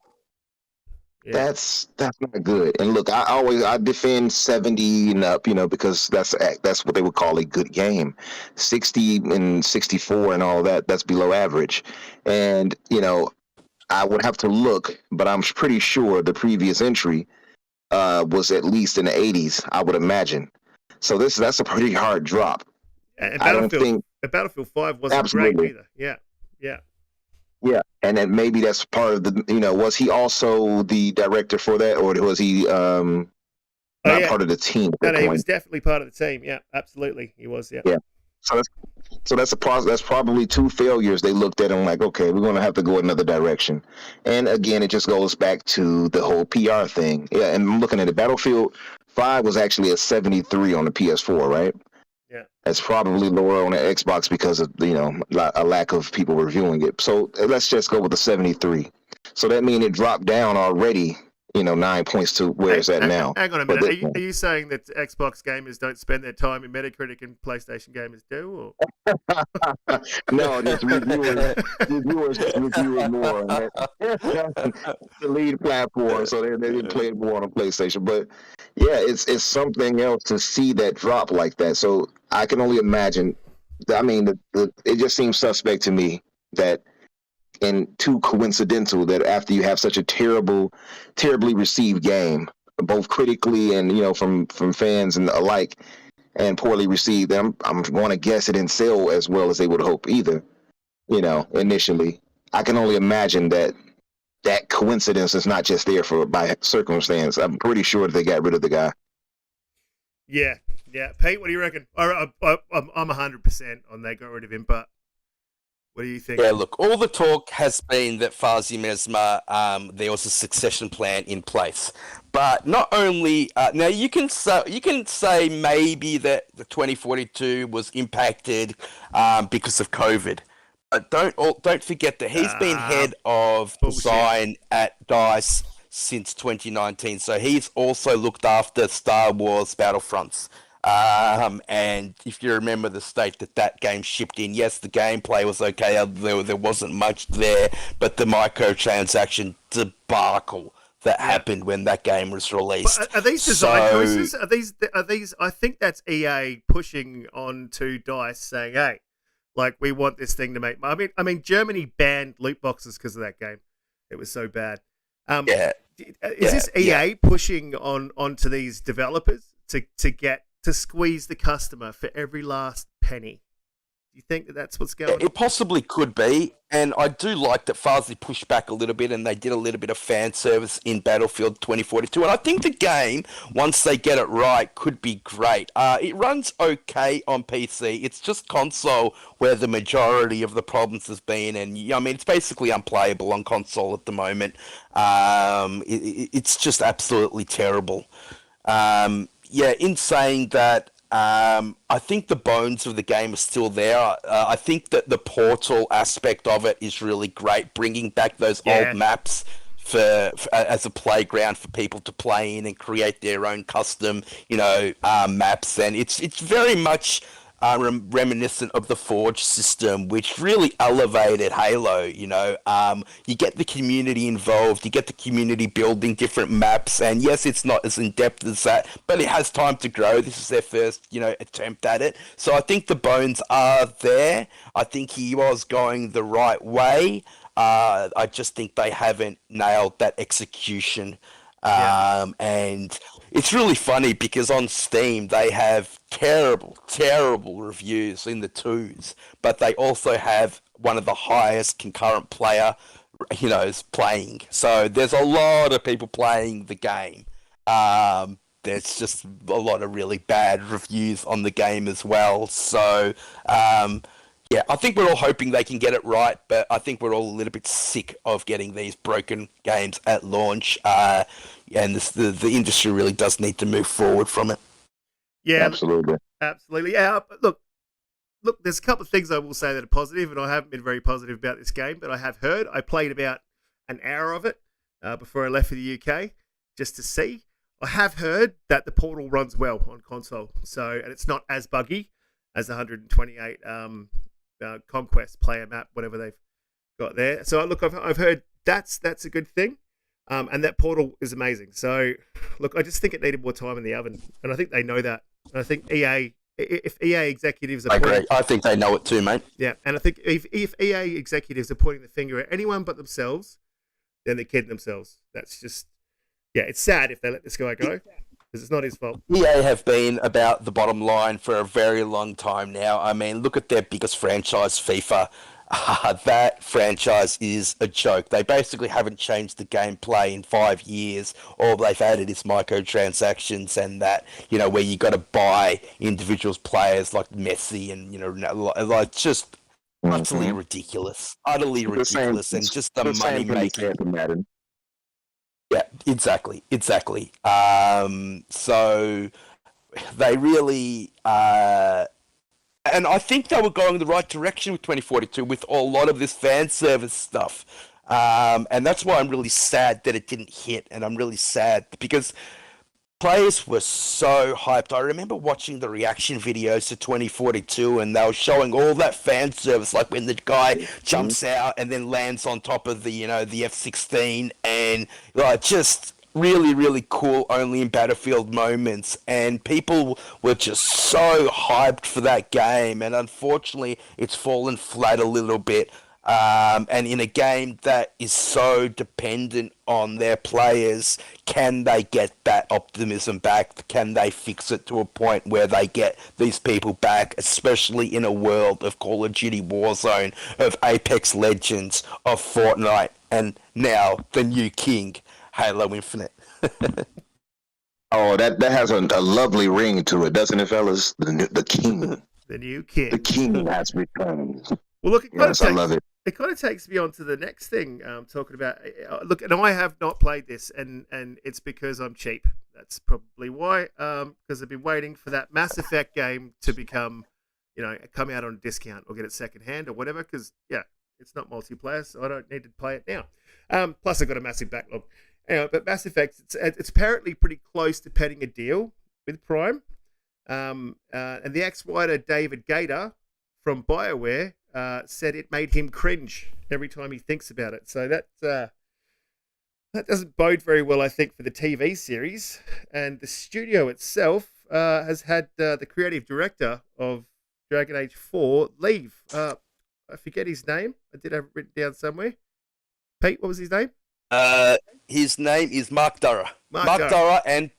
Yeah. That's not good. And look, I defend 70 and up, because that's what they would call a good game. 60 and 64 and all that's below average. And I would have to look, but I'm pretty sure the previous entry was at least in the 80s, I would imagine. So that's a pretty hard drop. And Battlefield 5 wasn't great either. Yeah, and then maybe that's part of the, was he also the director for that, or was he not part of the team? No, he was definitely part of the team. Yeah, absolutely, he was. Yeah. So that's probably 2 failures. They looked at him like, okay, we're going to have to go another direction. And again, it just goes back to the whole PR thing. Yeah, and I'm looking at it. Battlefield 5 was actually a 73 on the PS4, right? Yeah, it's probably lower on the Xbox because of a lack of people reviewing it. So let's just go with the 73. So that means it dropped down already, 9 points to where it's at now. Hang on a minute. Are you saying that Xbox gamers don't spend their time in Metacritic and PlayStation gamers do? Or? No, just reviewers more. The lead platform, so they play it more on PlayStation. But yeah, it's something else to see that drop like that. So I can only imagine. I mean, it just seems suspect to me that and too coincidental that after you have such a terribly received game, both critically and from fans and alike, and poorly received, I'm going to guess it didn't sell as well as they would hope either. Initially, I can only imagine that coincidence is not just there by circumstance. I'm pretty sure that they got rid of the guy. Yeah. Pete, what do you reckon? I'm 100% on they got rid of him, but what do you think? Yeah, look, all the talk has been that Fazi Mesma, there was a succession plan in place. But not only now, you can say maybe that the 2042 was impacted because of COVID. But don't forget that he's been head of design at DICE since 2019, so he's also looked after Star Wars Battlefronts. And if you remember the state that game shipped in, yes, the gameplay was okay. There wasn't much there, but the microtransaction debacle that happened when that game was released. But are these design choices? Are these? I think that's EA pushing on to DICE, saying, "Hey, like we want this thing to make." I mean, Germany banned loot boxes because of that game. It was so bad. Is this EA pushing onto these developers to squeeze the customer for every last penny? Do you think that's what's going on? It possibly could be, and I do like that Fazi pushed back a little bit and they did a little bit of fan service in Battlefield 2042, and I think the game, once they get it right, could be great. It runs okay on PC. It's just console where the majority of the problems has been, and it's basically unplayable on console at the moment. It's just absolutely terrible. In saying that, I think the bones of the game are still there. I think that the portal aspect of it is really great, bringing back those old maps for as a playground for people to play in and create their own custom, maps. And it's very much reminiscent of the Forge system, which really elevated Halo. You get the community involved, you get the community building different maps, and yes, it's not as in-depth as that, but it has time to grow. This is their first, attempt at it. So I think the bones are there. I think he was going the right way. I just think they haven't nailed that execution. And it's really funny because on Steam they have terrible reviews in the 2s, but they also have one of the highest concurrent player, is playing. So there's a lot of people playing the game. There's just a lot of really bad reviews on the game as well. So I think we're all hoping they can get it right, but I think we're all a little bit sick of getting these broken games at launch, and the industry really does need to move forward from it. Yeah, absolutely. Yeah, but look, there's a couple of things I will say that are positive, and I haven't been very positive about this game, but I have heard. I played about an hour of it before I left for the UK just to see. I have heard that the Portal runs well on console, and it's not as buggy as the 128 Conquest player map, whatever they've got there. So look, I've heard that's a good thing, and that Portal is amazing. So look, I just think it needed more time in the oven, and I think they know that. And I think if EA executives are agree. I think they know it too, mate. Yeah, and I think if EA executives are pointing the finger at anyone but themselves, then they're kidding themselves. That's just, it's sad if they let this guy go. Because it's not his fault. EA have been about the bottom line for a very long time now. I mean, look at their biggest franchise, FIFA. That franchise is a joke. They basically haven't changed the gameplay in 5 years. All they've added is microtransactions and that, where you got to buy individual players like Messi and, like just utterly ridiculous. Utterly ridiculous. And just the money making. Yeah, exactly. So they really, and I think they were going the right direction with 2042 with a lot of this fan service stuff. And that's why I'm really sad that it didn't hit. And I'm really sad because players were so hyped. I remember watching the reaction videos to 2042 and they were showing all that fan service, like when the guy jumps out and then lands on top of the, the F-16 and just really, really cool only in Battlefield moments. And people were just so hyped for that game. And unfortunately, it's fallen flat a little bit. And in a game that is so dependent on their players, can they get that optimism back? Can they fix it to a point where they get these people back, especially in a world of Call of Duty Warzone, of Apex Legends, of Fortnite, and now the new king, Halo Infinite? Oh, that has a lovely ring to it, doesn't it, fellas? The king. The new king. The king has returned. Well, look, Yes, I love it. It kind of takes me on to the next thing, talking about. Look, and I have not played this, and it's because I'm cheap. That's probably why. Because I've been waiting for that Mass Effect game to become, come out on a discount or get it secondhand or whatever. Because it's not multiplayer, so I don't need to play it now. Plus, I've got a massive backlog. Anyway, but Mass Effect, it's apparently pretty close to penning a deal with Prime. And the ex-writer David Gator from BioWare said it made him cringe every time he thinks about it. So that doesn't bode very well, I think, for the TV series. And the studio itself has had the creative director of Dragon Age 4 leave. I forget his name. I did have it written down somewhere. Pete, what was his name? His name is Mark Durra. Mark Durra and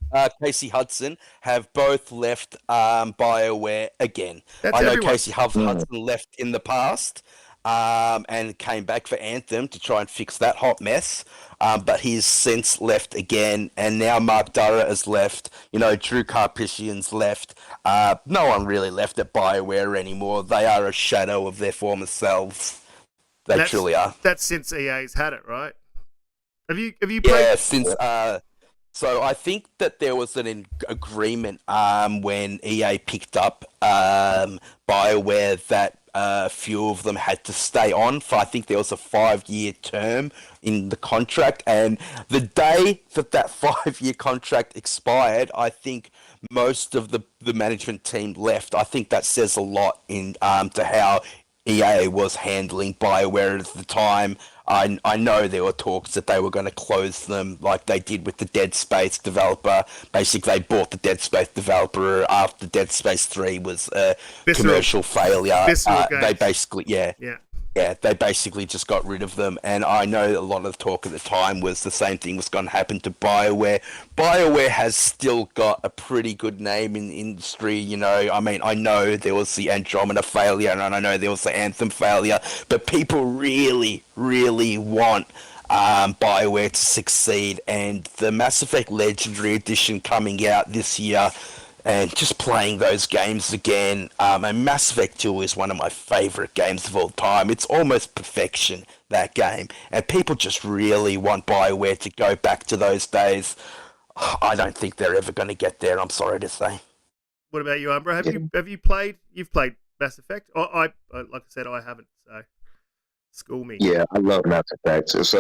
Casey Hudson have both left BioWare again. I know everyone. Casey Hudson left in the past and came back for Anthem to try and fix that hot mess. But he's since left again, and now Mark Durra has left. Drew Karpyshyn's left. No one really left at BioWare anymore. They are a shadow of their former selves. They truly are. That's since EA's had it, right? Have you played? Yeah, since so I think that there was an agreement when EA picked up BioWare that a few of them had to stay on for, I think there was a 5-year term in the contract, and the day that 5-year contract expired, I think most of the management team left. I think that says a lot in to how EA was handling BioWare at the time. I know there were talks that they were going to close them like they did with the Dead Space developer. Basically, they bought the Dead Space developer after Dead Space 3 was a commercial failure. They basically, they basically just got rid of them. And I know a lot of the talk at the time was the same thing was going to happen to BioWare. BioWare has still got a pretty good name in the industry, I mean, I know there was the Andromeda failure, and I know there was the Anthem failure, but people really, really want BioWare to succeed. And the Mass Effect Legendary Edition coming out this year, and just playing those games again, and Mass Effect 2 is one of my favourite games of all time. It's almost perfection, that game. And people just really want BioWare to go back to those days. I don't think they're ever going to get there, I'm sorry to say. What about you, Umbra? Have you played? You've played Mass Effect? I like I said, I haven't, so school me. Yeah, I love Mass Effect. It's,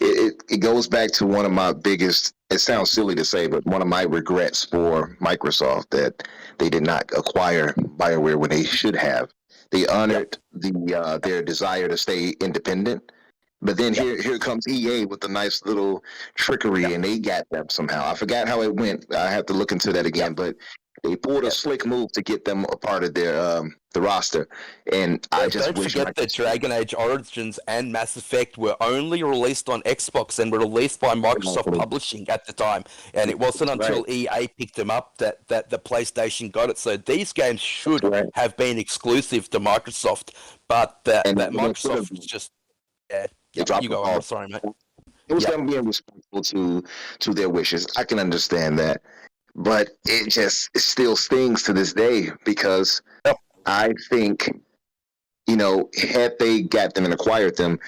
it goes back to one of my biggest, it sounds silly to say, but one of my regrets for Microsoft that they did not acquire BioWare when they should have. They honored their desire to stay independent. But then here comes EA with a nice little trickery, and they got them somehow. I forgot how it went. I have to look into that again, but they pulled a slick move to get them a part of their the roster. And I just don't forget that Dragon Age Origins and Mass Effect were only released on Xbox and were released by Microsoft Publishing at the time. And it wasn't until EA picked them up that the PlayStation got it. So these games should have been exclusive to Microsoft, but that Microsoft was just you go on. Sorry, mate. It was them being respectful to their wishes. I can understand that. But it still stings to this day because I think, had they got them and acquired them,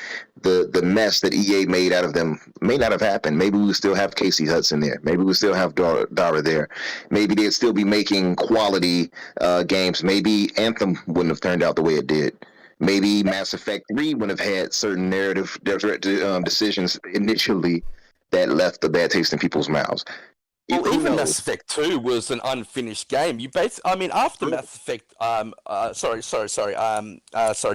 the mess that EA made out of them may not have happened. Maybe we would still have Casey Hudson there. Maybe we would still have Dara there. Maybe they'd still be making quality games. Maybe Anthem wouldn't have turned out the way it did. Maybe Mass Effect 3 would have had certain narrative decisions initially that left a bad taste in people's mouths. Well, Who even knows? Mass Effect 2 was an unfinished game. I mean, after Mass Effect,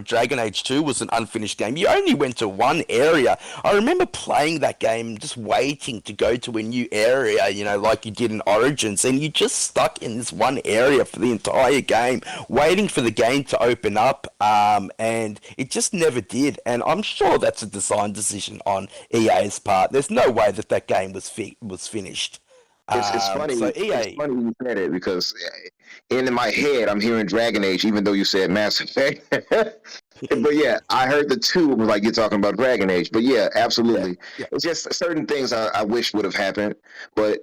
Dragon Age 2 was an unfinished game. You only went to one area. I remember playing that game, just waiting to go to a new area, like you did in Origins, and you just stuck in this one area for the entire game, waiting for the game to open up, and it just never did. And I'm sure that's a design decision on EA's part. There's no way that game was finished. It's funny. So EA, It's funny you said it because in my head I'm hearing Dragon Age, even though you said Mass Effect. But yeah, I heard the two was like you're talking about Dragon Age. But yeah, absolutely. Yeah. It's just certain things I wish would have happened. But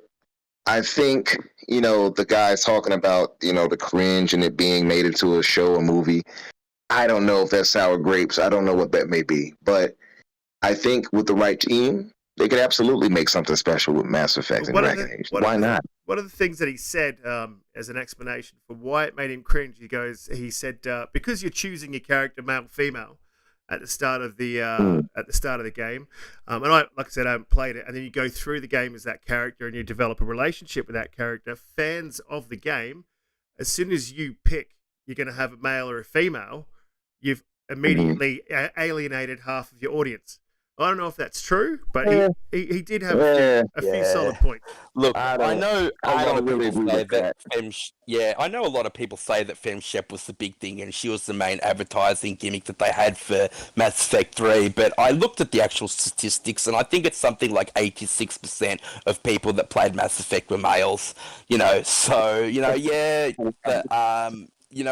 I think the guys talking about the cringe and it being made into a show or movie. I don't know if that's sour grapes. I don't know what that may be, but I think with the right team, they could absolutely make something special with Mass Effect and Dragon Age. Why not? One of the things that he said as an explanation for why it made him cringe, he said, because you're choosing your character male, female, at the start of the game, and like I said, I haven't played it, and then you go through the game as that character and you develop a relationship with that character. Fans of the game, as soon as you pick, you're going to have a male or a female, you've immediately alienated half of your audience. I don't know if that's true, but he did have a few solid points. Look, I know a lot of really people agree say with that I know a lot of people say that FemShep was the big thing and she was the main advertising gimmick that they had for Mass Effect 3, but I looked at the actual statistics and I think it's something like 86% of people that played Mass Effect were males, so,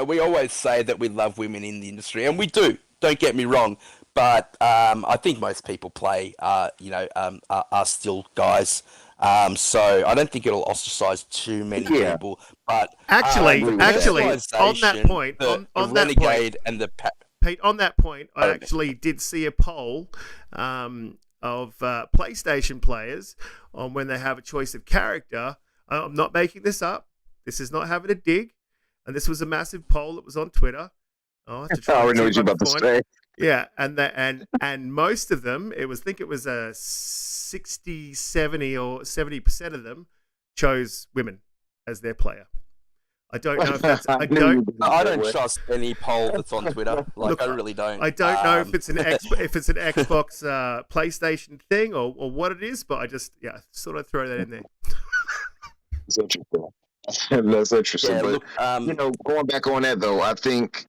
we always say that we love women in the industry, and we do, don't get me wrong. But I think most people play, are still guys. So I don't think it'll ostracize too many people. But actually, on that point, the on Renegade that point, and the Pete, on that point, I actually did see a poll of PlayStation players on when they have a choice of character. I'm not making this up. This is not having a dig, and this was a massive poll that was on Twitter. I already know what you're about to say. Yeah, and most of them, I think it was a 60, 70 or 70% of them chose women as their player. I don't know if that's. I don't trust any poll that's on Twitter. Look, I really don't. I don't know if it's an Xbox PlayStation thing or what it is, but I just sort of throw that in there. That's interesting. That's interesting. Yeah, but look, going back on that though, I think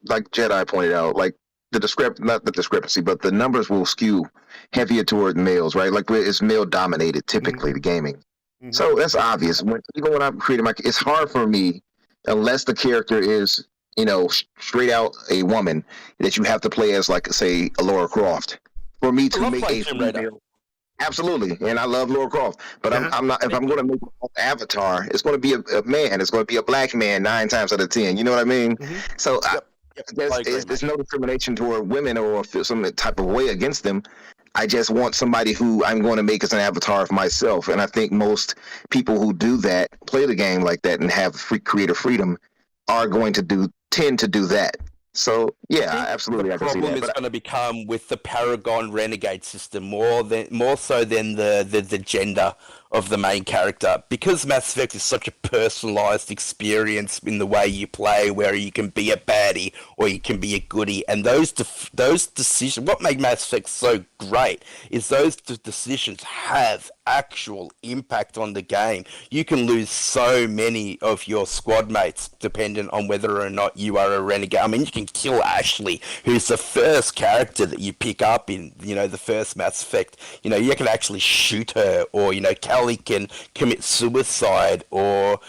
like Jedi pointed out, like not the discrepancy, but the numbers will skew heavier toward males, right? Like it's male dominated typically, the gaming. Mm-hmm. So that's obvious. Even when I'm creating it's hard for me, unless the character is, straight out a woman, that you have to play as like, say, a Lara Croft. For me to make a female. Absolutely, and I love Lara Croft, but I'm not. If I'm going to make an avatar, it's going to be a man. It's going to be a black man 9 times out of 10. You know what I mean? Mm-hmm. So there's no discrimination toward women or some type of way against them. I just want somebody who I'm going to make as an avatar of myself, and I think most people who do that, play the game like that, and have creative freedom, are going to tend to do that. So yeah, absolutely. The problem is going to become with the Paragon Renegade system more so than the gender of the main character, because Mass Effect is such a personalized experience in the way you play, where you can be a baddie or you can be a goodie, and those decisions. What make Mass Effect so great is those decisions have actual impact on the game. You can lose so many of your squad mates dependent on whether or not you are a renegade. I mean, you can kill Ashley, who's the first character that you pick up in, the first Mass Effect. You can actually shoot her, or, Callie can commit suicide, or,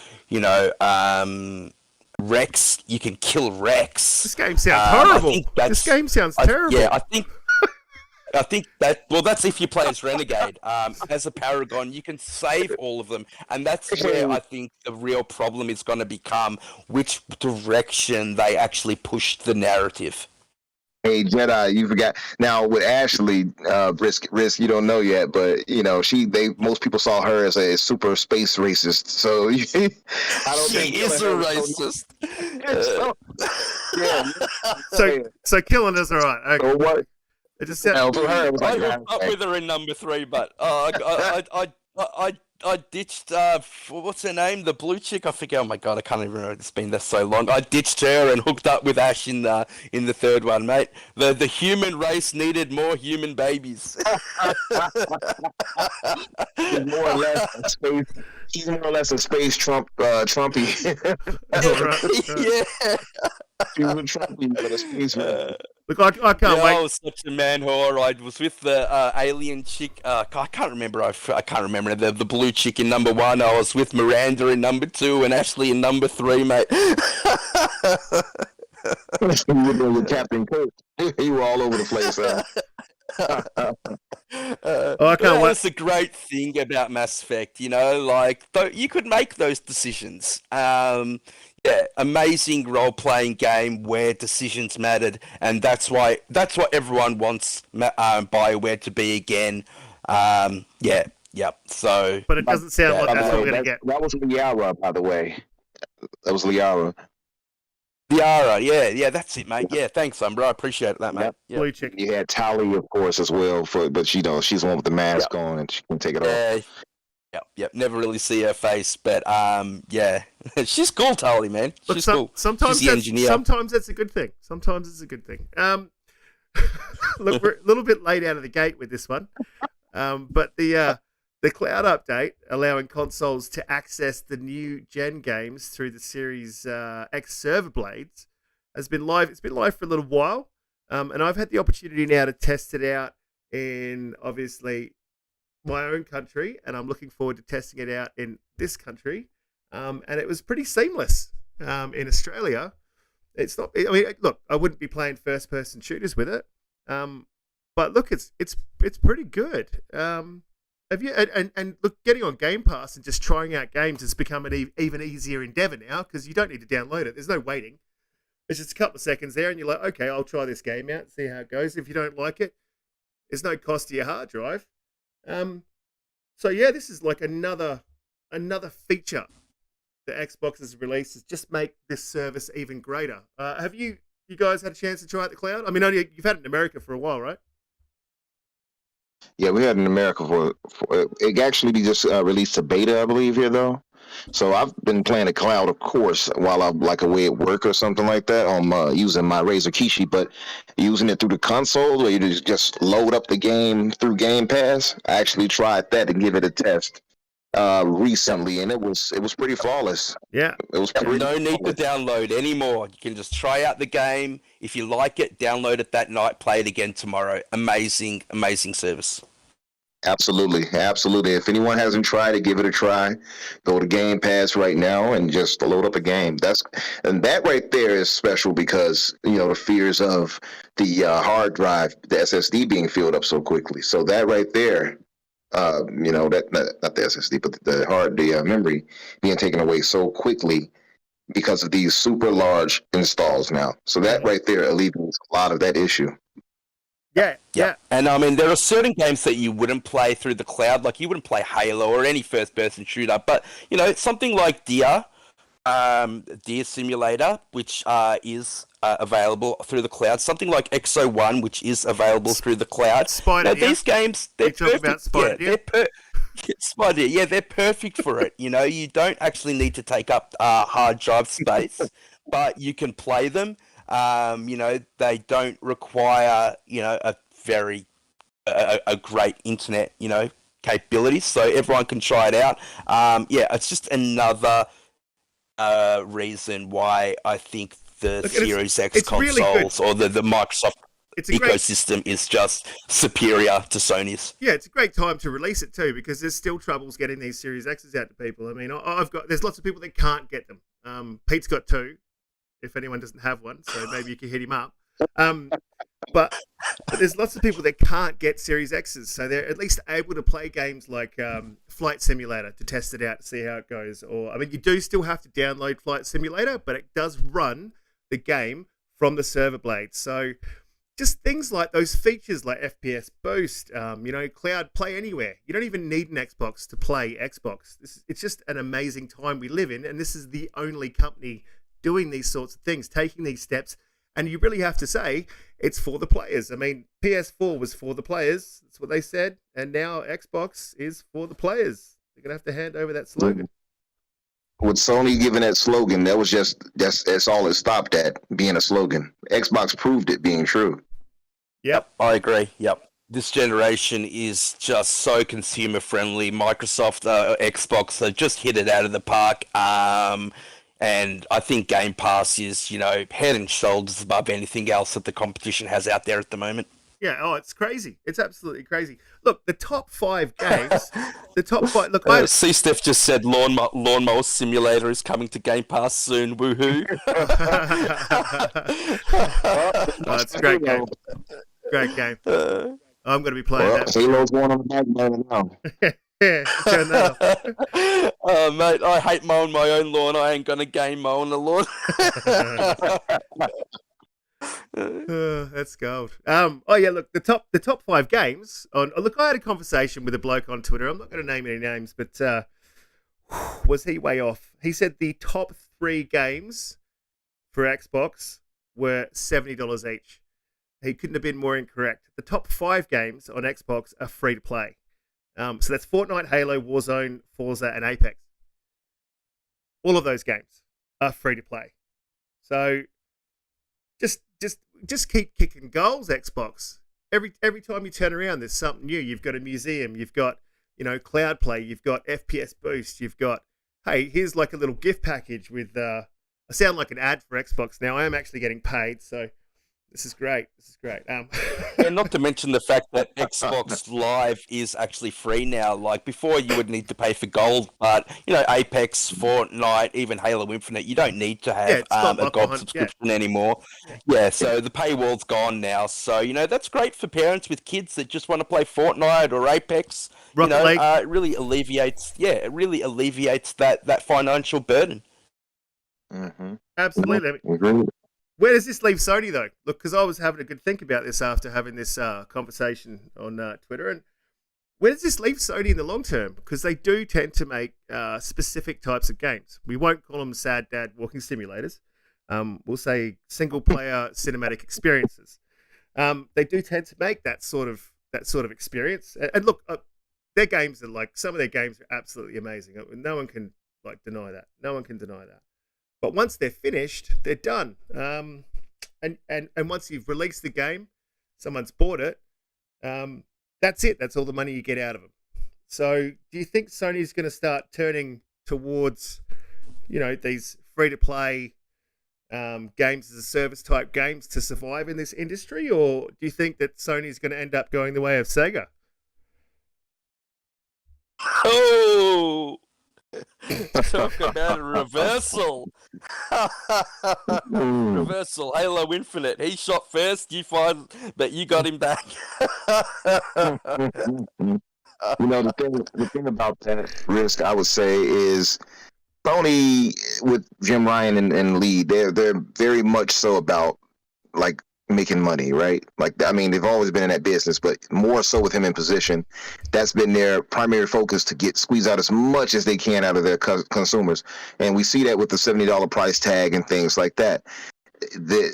Rex, you can kill Rex. This game sounds horrible. This game sounds terrible. Yeah, I think that's if you play as Renegade. As a Paragon, you can save all of them, and that's where I think the real problem is going to become, which direction they actually push the narrative. Hey Jedi, you forgot. Now with Ashley, Risk, you don't know yet, but most people saw her as a super space racist. So I don't think she is a racist. So killing is alright. Okay. So what? It just said for her, it was like I hooked up with her in number 3, but I I ditched what's her name? The blue chick. I forget. Oh my god, I can't even remember. It's been there so long. I ditched her and hooked up with Ash in the third one, mate. The human race needed more human babies. She's more or less a space. She's more or less a space Trumpy. Yeah. She was a Trumpy, but a space. Look, I can't Yeah, wait. I was such a man whore. I was with the alien chick. I can't remember. I can't remember the blue chick in number 1. I was with Miranda in number 2 and Ashley in number 3, mate. You were doing with Captain Cook. You were all over the place. I can't wait. That's the great thing about Mass Effect. You know, like you could make those decisions. Yeah, amazing role-playing game where decisions mattered, and that's what everyone wants BioWare to be again. Yeah. So, But it doesn't sound like By that's the what way, we're going to get. that was Liara, by the way. That was Liara. Liara, yeah, that's it, mate. Yeah, thanks, Umbra. I appreciate that, mate. Yep. Yeah. Blue chick. You had Tali, of course, as well. But she's the one with the mask on, and she can take it off. Yep. Never really see her face, but yeah, she's cool, Tali, man. Look, She's cool. Sometimes She's the engineer. Sometimes that's a good thing. Sometimes it's a good thing. Look, we're a little bit late out of the gate with this one, but the cloud update allowing consoles to access the new gen games through the Series X server blades has been live. It's been live for a little while, and I've had the opportunity now to test it out in obviously my own country, and I'm looking forward to testing it out in this country. And it was pretty seamless in Australia. It's not. I mean, look, I wouldn't be playing first-person shooters with it, but look, it's pretty good. Have you and look, getting on Game Pass and just trying out games has become an even easier endeavor now because you don't need to download it. There's no waiting. It's just a couple of seconds there, and you're like, okay, I'll try this game out, see how it goes. If you don't like it, there's no cost to your hard drive. So yeah, this is like another feature that Xbox has released is just make this service even greater. Have you guys had a chance to try out the cloud? I mean, you've had it in America for a while, right? Yeah, we had it in America for it actually be just released to beta, I believe, here though. So I've been playing the cloud, of course, while I'm like away at work or something like that. I'm using my Razer Kishi, but using it through the console where you just load up the game through Game Pass. I actually tried that to give it a test recently, and it was pretty flawless. Yeah, it was pretty No need to download anymore. You can just try out the game. If you like it, download it that night, play it again tomorrow. Amazing service. Absolutely. If anyone hasn't tried it, give it a try. Go to Game Pass right now and just load up a game. That right there is special because the fears of the hard drive, the SSD being filled up so quickly. So that right there, that not the SSD, but the memory being taken away so quickly because of these super large installs now. So that right there alleviates a lot of that issue. Yeah. And I mean, there are certain games that you wouldn't play through the cloud, like you wouldn't play Halo or any first-person shooter, but something like Deer Simulator, which is available through the cloud, something like XO1, which is available through the cloud. Spider, these games, they're perfect. About Spider, Spider, yeah, they're perfect for it. You don't actually need to take up hard drive space, but you can play them. They don't require, a great internet, capabilities, so everyone can try it out. It's just another reason why I think the Series X consoles or the Microsoft ecosystem is just superior to Sony's. Yeah, it's a great time to release it too because there's still troubles getting these Series X's out to people. I mean, there's lots of people that can't get them. Pete's got 2. If anyone doesn't have one, so maybe you can hit him up. But there's lots of people that can't get Series X's, so they're at least able to play games like Flight Simulator to test it out to see how it goes. Or, I mean, you do still have to download Flight Simulator, but it does run the game from the server blade. So just things like those features like FPS Boost, Cloud Play Anywhere. You don't even need an Xbox to play Xbox. It's just an amazing time we live in, and this is the only company doing these sorts of things, taking these steps, and you really have to say it's for the players. I mean, PS4 was for the players, that's what they said, and now Xbox is for the players. They're gonna have to hand over that slogan. With Sony giving that slogan, that's all it stopped at, being a slogan. Xbox proved it being true. Yep. I agree. Yep. This generation is just so consumer friendly. Microsoft, Xbox, they just hit it out of the park. And I think Game Pass is, head and shoulders above anything else that the competition has out there at the moment. Yeah, it's crazy. It's absolutely crazy. Look, the top 5 games, look, C. Steph just said Lawnmower Simulator is coming to Game Pass soon. Woohoo! It's a great game. Great game. I'm going to be playing that. Halo's going on the back burner now. Yeah, turn that off. Mate, I hate mowing my own lawn. I ain't gonna game mowing the lawn. That's gold. Oh yeah, look, the top 5 games on. Look, I had a conversation with a bloke on Twitter. I'm not going to name any names, but was he way off? He said the top 3 games for Xbox were $70 each. He couldn't have been more incorrect. The top 5 games on Xbox are free to play. So that's Fortnite, Halo, Warzone, Forza, and Apex. All of those games are free to play. So just keep kicking goals, Xbox. Every time you turn around, there's something new. You've got a museum. You've got cloud play. You've got FPS boost. You've got here's like a little gift package with. I sound like an ad for Xbox now. I am actually getting paid, so. This is great. And not to mention the fact that Xbox Live is actually free now. Like before, you would need to pay for gold, but Apex, Fortnite, even Halo Infinite, you don't need to have a gold subscription anymore. Yeah, so the paywall's gone now. So that's great for parents with kids that just want to play Fortnite or Apex. Rocket League. It really alleviates. Yeah, it really alleviates that financial burden. Mm-hmm. Absolutely. Mm-hmm. Where does this leave Sony, though? Look, because I was having a good think about this after having this conversation on Twitter. And where does this leave Sony in the long term? Because they do tend to make specific types of games. We won't call them sad dad walking simulators. We'll say single-player cinematic experiences. They do tend to make that sort of experience. And look, their games are some of their games are absolutely amazing. No one can deny that. No one can deny that. But once they're finished, they're done. And once you've released the game, someone's bought it, that's it. That's all the money you get out of them. So do you think Sony's going to start turning towards, these free-to-play games as a service type games to survive in this industry? Or do you think that Sony's going to end up going the way of Sega? Oh! Talk about a reversal. Reversal. Halo Infinite. He shot first. You find that you got him back. The thing about that Risk, I would say, is Sony with Jim Ryan and Lee. They're very much so about making money, right? They've always been in that business, but more so with him in position, that's been their primary focus, to squeeze out as much as they can out of their consumers. And we see that with the $70 price tag and things like that.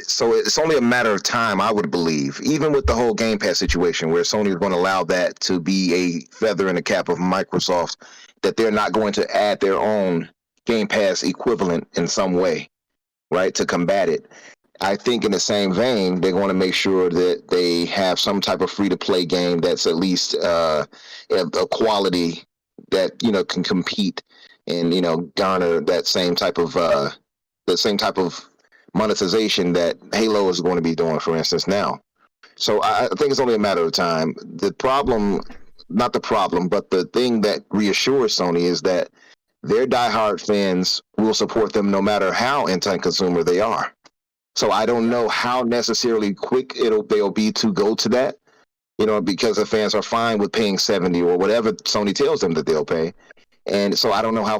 So it's only a matter of time, I would believe, even with the whole Game Pass situation, where Sony is going to allow that to be a feather in the cap of Microsoft, that they're not going to add their own Game Pass equivalent in some way, right, to combat it. I think in the same vein, they want to make sure that they have some type of free-to-play game that's at least a quality that can compete and garner that same type of monetization that Halo is going to be doing, for instance, now. So I think it's only a matter of time. The thing that reassures Sony is that their diehard fans will support them no matter how anti-consumer they are. So I don't know how necessarily quick they'll be to go to that, because the fans are fine with paying $70 or whatever Sony tells them that they'll pay. And so I don't know how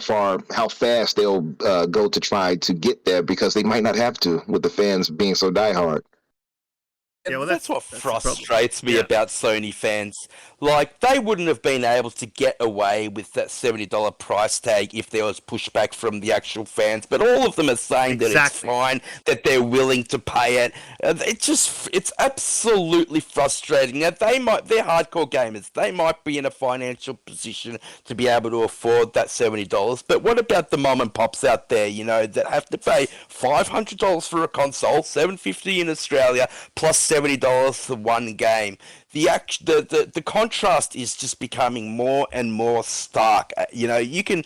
fast they'll go to try to get there, because they might not have to, with the fans being so diehard. Yeah, well, that's what that's the problem. frustrates me Yeah. about Sony fans. Like, they wouldn't have been able to get away with that $70 price tag if there was pushback from the actual fans. But all of them are saying that it's Exactly. fine, that they're willing to pay it. It's absolutely frustrating. Now, they're hardcore gamers. They might be in a financial position to be able to afford that $70. But what about the mom and pops out there, that have to pay $500 for a console, $750 in Australia, plus $70 for one game? The contrast is just becoming more and more stark. You can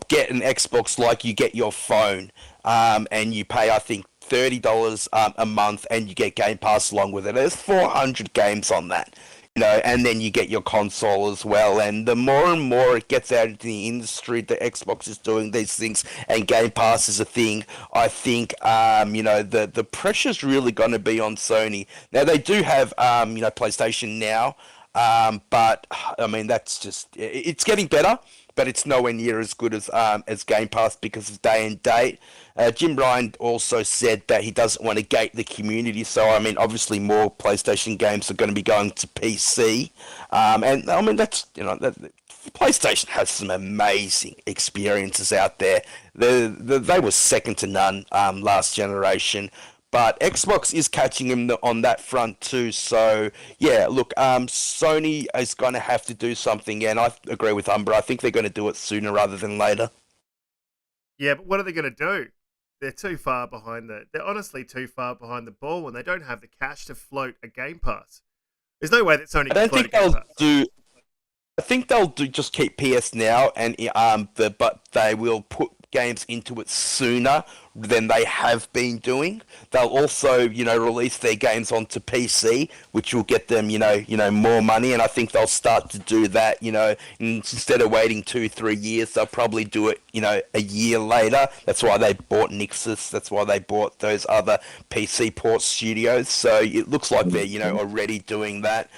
get an Xbox like you get your phone, and you pay, I think, $30 a month, and you get Game Pass along with it. There's 400 games on that. And then you get your console as well. And the more and more it gets out into the industry that Xbox is doing these things and Game Pass is a thing, I think, the pressure's really going to be on Sony. Now, they do have, PlayStation Now, but, I mean, that's just, it's getting better, but it's nowhere near as good as Game Pass because of day and date. Jim Ryan also said that he doesn't want to gate the community, so I mean, obviously more PlayStation games are going to be going to PC, and I mean PlayStation has some amazing experiences out there. They were second to none last generation. But Xbox is catching him on that front too. So, yeah, look, Sony is going to have to do something. And I agree with Umbra. I think they're going to do it sooner rather than later. Yeah, but what are they going to do? They're too far behind they're honestly too far behind the ball and they don't have the cash to float a Game Pass. There's no way that Sony can float a Game Pass. I think they'll just keep PSNow but they will put games into it sooner than they have been doing. They'll also, release their games onto PC, which will get them, more money. And I think they'll start to do that, instead of waiting 2-3 years, they'll probably do it, a year later. That's why they bought Nixus. That's why they bought those other PC port studios. So it looks like they're, already doing that.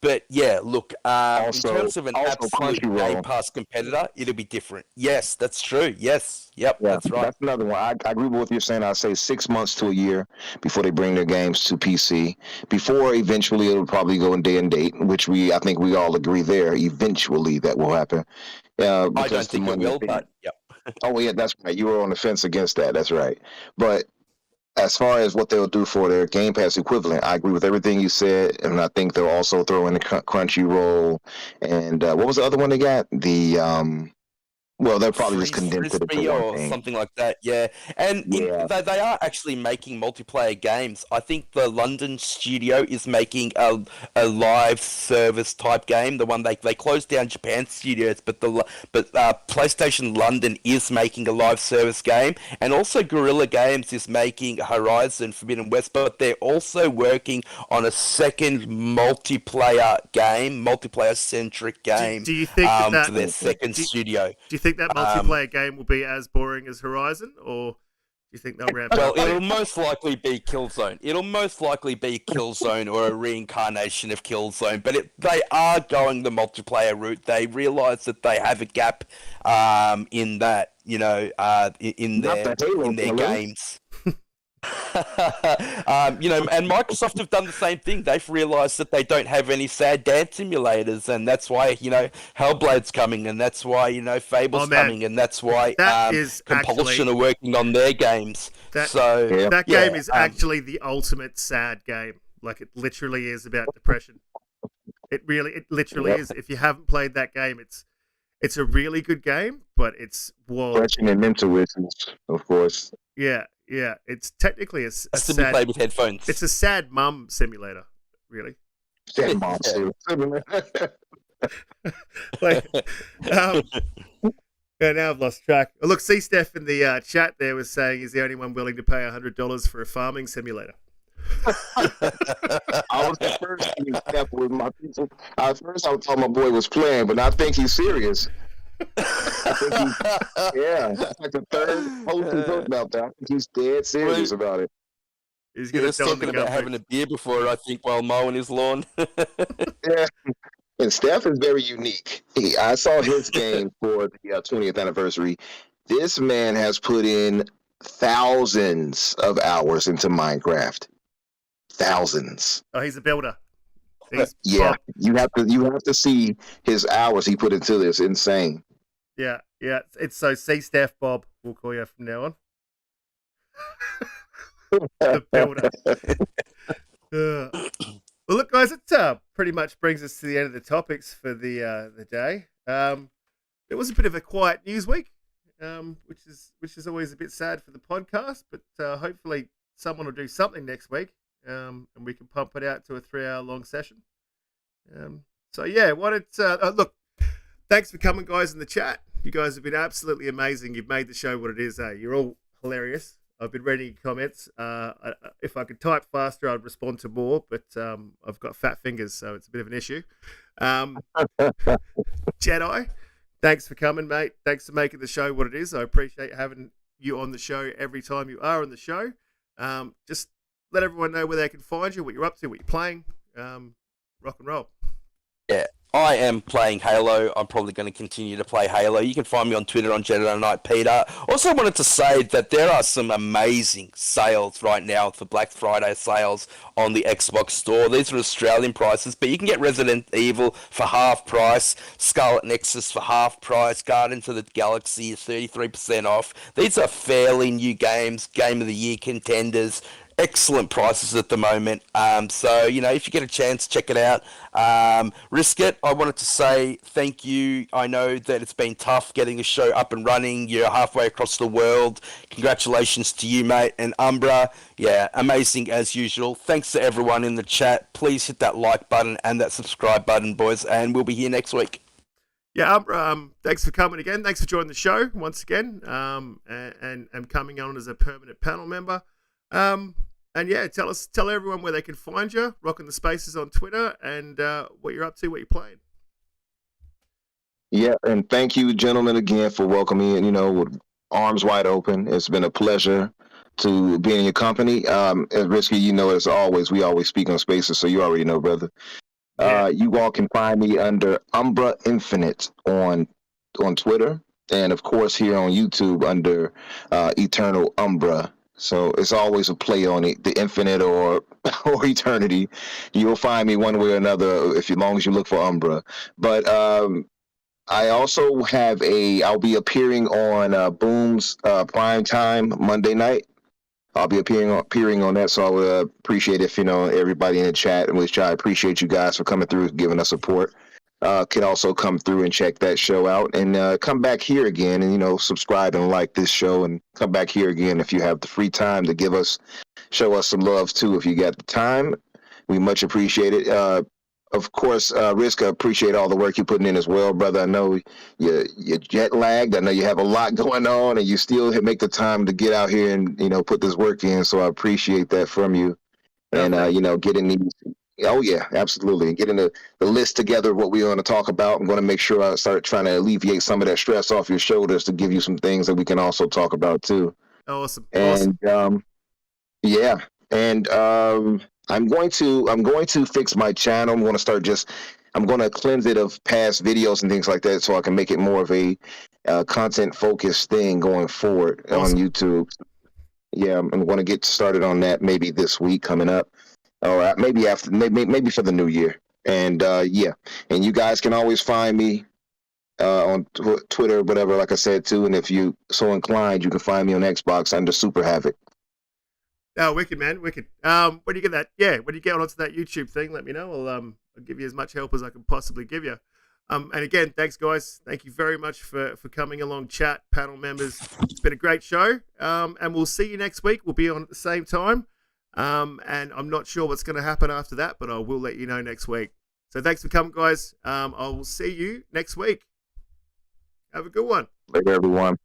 But yeah, look, in terms of an absolute Game Pass competitor, it'll be different. Yes, that's true. Yes. Yep, yeah, that's right. That's another one. I agree with what you're saying. I'd say 6 months to a year before they bring their games to PC. Before eventually it'll probably go in day and date, which I think we all agree there. Eventually that will happen. I don't think it will, but yep. Oh, yeah, that's right. You were on the fence against that. That's right. But as far as what they'll do for their Game Pass equivalent, I agree with everything you said, and I think they'll also throw in the Crunchyroll. And what was the other one they got? Well, they'll probably just condense it into one thing. Something like that, yeah. And they are actually making multiplayer games. I think the London studio is making a live service type game. The one they closed down Japan studios, but PlayStation London is making a live service game, and also Guerrilla Games is making Horizon Forbidden West. But they're also working on a second multiplayer centric game. Do you think for their second studio? Do you think that multiplayer game will be as boring as Horizon, or do you think they'll ramp up? Well, it'll most likely be Killzone. It'll most likely be Killzone or a reincarnation of Killzone, but they are going the multiplayer route. They realise that they have a gap in that, in their games. And Microsoft have done the same thing. They've realized that they don't have any sad dance simulators, and that's why Hellblade's coming, and that's why Fable's coming, and that's why Compulsion are working on their games. That game is actually the ultimate sad game. Like, it literally is about depression. It literally is. If you haven't played that game, it's a really good game, but it's depression and mental issues, of course. Yeah, it's technically a sad... to be played with headphones. It's a sad mum simulator, really. Sad mum simulator. Now I've lost track. Oh, look, C-Steph in the chat there was saying he's the only one willing to pay $100 for a farming simulator. I was the first to be careful with my people. At first, I thought my boy was playing, but I think he's serious. I think that's like the third post he talked about that. I think he's dead serious about it. He's going to talking about having a beer before, I think, while mowing his lawn. Yeah, and Steph is very unique. I saw his game for the 20th anniversary. This man has put in thousands of hours into Minecraft. Thousands. Oh, he's a builder. He's Yeah, Bob. you have to see his hours he put into this. Insane. Yeah. It's so C-Staff Bob. We'll call you from now on. The builder. Well, look, guys, it pretty much brings us to the end of the topics for the day. It was a bit of a quiet news week, which is always a bit sad for the podcast. But hopefully, someone will do something next week, and we can pump it out to a 3-hour long session. So yeah, look. Thanks for coming, guys, in the chat. You guys have been absolutely amazing. You've made the show what it is. You're all hilarious. I've been reading your comments. If I could type faster, I'd respond to more, but I've got fat fingers, so it's a bit of an issue. Jedi, thanks for coming, mate. Thanks for making the show what it is. I appreciate having you on the show every time you are on the show. Just let everyone know where they can find you, what you're up to, what you're playing. Rock and roll. Yeah, I am playing Halo. I'm probably going to continue to play Halo. You can find me on Twitter on JediKnightPeter. Also wanted to say that there are some amazing sales right now for Black Friday sales on the Xbox store. These are Australian prices, but you can get Resident Evil for half price, Scarlet Nexus for half price, Guardians of the Galaxy is 33% off. These are fairly new games, Game of the Year contenders. Excellent prices at the moment. So, if you get a chance, check it out. Riskit, I wanted to say thank you. I know that it's been tough getting the show up and running. You're halfway across the world. Congratulations to you, mate. And Umbra, yeah, amazing as usual. Thanks to everyone in the chat. Please hit that like button and that subscribe button, boys, and we'll be here next week. Yeah, Umbra, thanks for coming again. Thanks for joining the show once again, and coming on as a permanent panel member. And yeah, tell everyone where they can find you, rocking the spaces on Twitter, and what you're up to, what you're playing. Yeah, and thank you, gentlemen, again for welcoming me. With arms wide open. It's been a pleasure to be in your company. As Risky, as always, we always speak on spaces, so you already know, brother. Yeah. You all can find me under Umbra Infinite on Twitter, and of course here on YouTube under Eternal Umbra. So it's always a play on it, the infinite or eternity. You'll find me one way or another as long as you look for Umbra. But I also have I'll be appearing on Boom's Prime Time Monday night. I'll be appearing on that, so I would appreciate if everybody in the chat, which I appreciate you guys for coming through, giving us support. Can also come through and check that show out, and come back here again, and subscribe and like this show, and come back here again if you have the free time to show us some love too. If you got the time, we much appreciate it. Of course, Risk, I appreciate all the work you're putting in as well, brother. I know you're jet lagged. I know you have a lot going on, and you still make the time to get out here and put this work in. So I appreciate that from you, and getting these. Oh yeah, absolutely. And getting the list together of what we want to talk about. I'm going to make sure I start trying to alleviate some of that stress off your shoulders to give you some things that we can also talk about too. Awesome. And yeah, and I'm going to fix my channel. I'm going to cleanse it of past videos and things like that, so I can make it more of a content focused thing going forward on YouTube. Yeah, I'm going to get started on that maybe this week coming up. Or maybe after, maybe for the new year. And yeah, and you guys can always find me on Twitter, whatever, like I said too. And if you so inclined, you can find me on Xbox under Super Havoc. Oh, wicked, man, wicked. When you get that, when you get onto that YouTube thing, let me know. I'll give you as much help as I can possibly give you. And again, thanks, guys. Thank you very much for coming along, chat, panel members. It's been a great show. And we'll see you next week. We'll be on at the same time. And I'm not sure what's going to happen after that, but I will let you know next week. So thanks for coming, guys. I will see you next week. Have a good one. Later, everyone.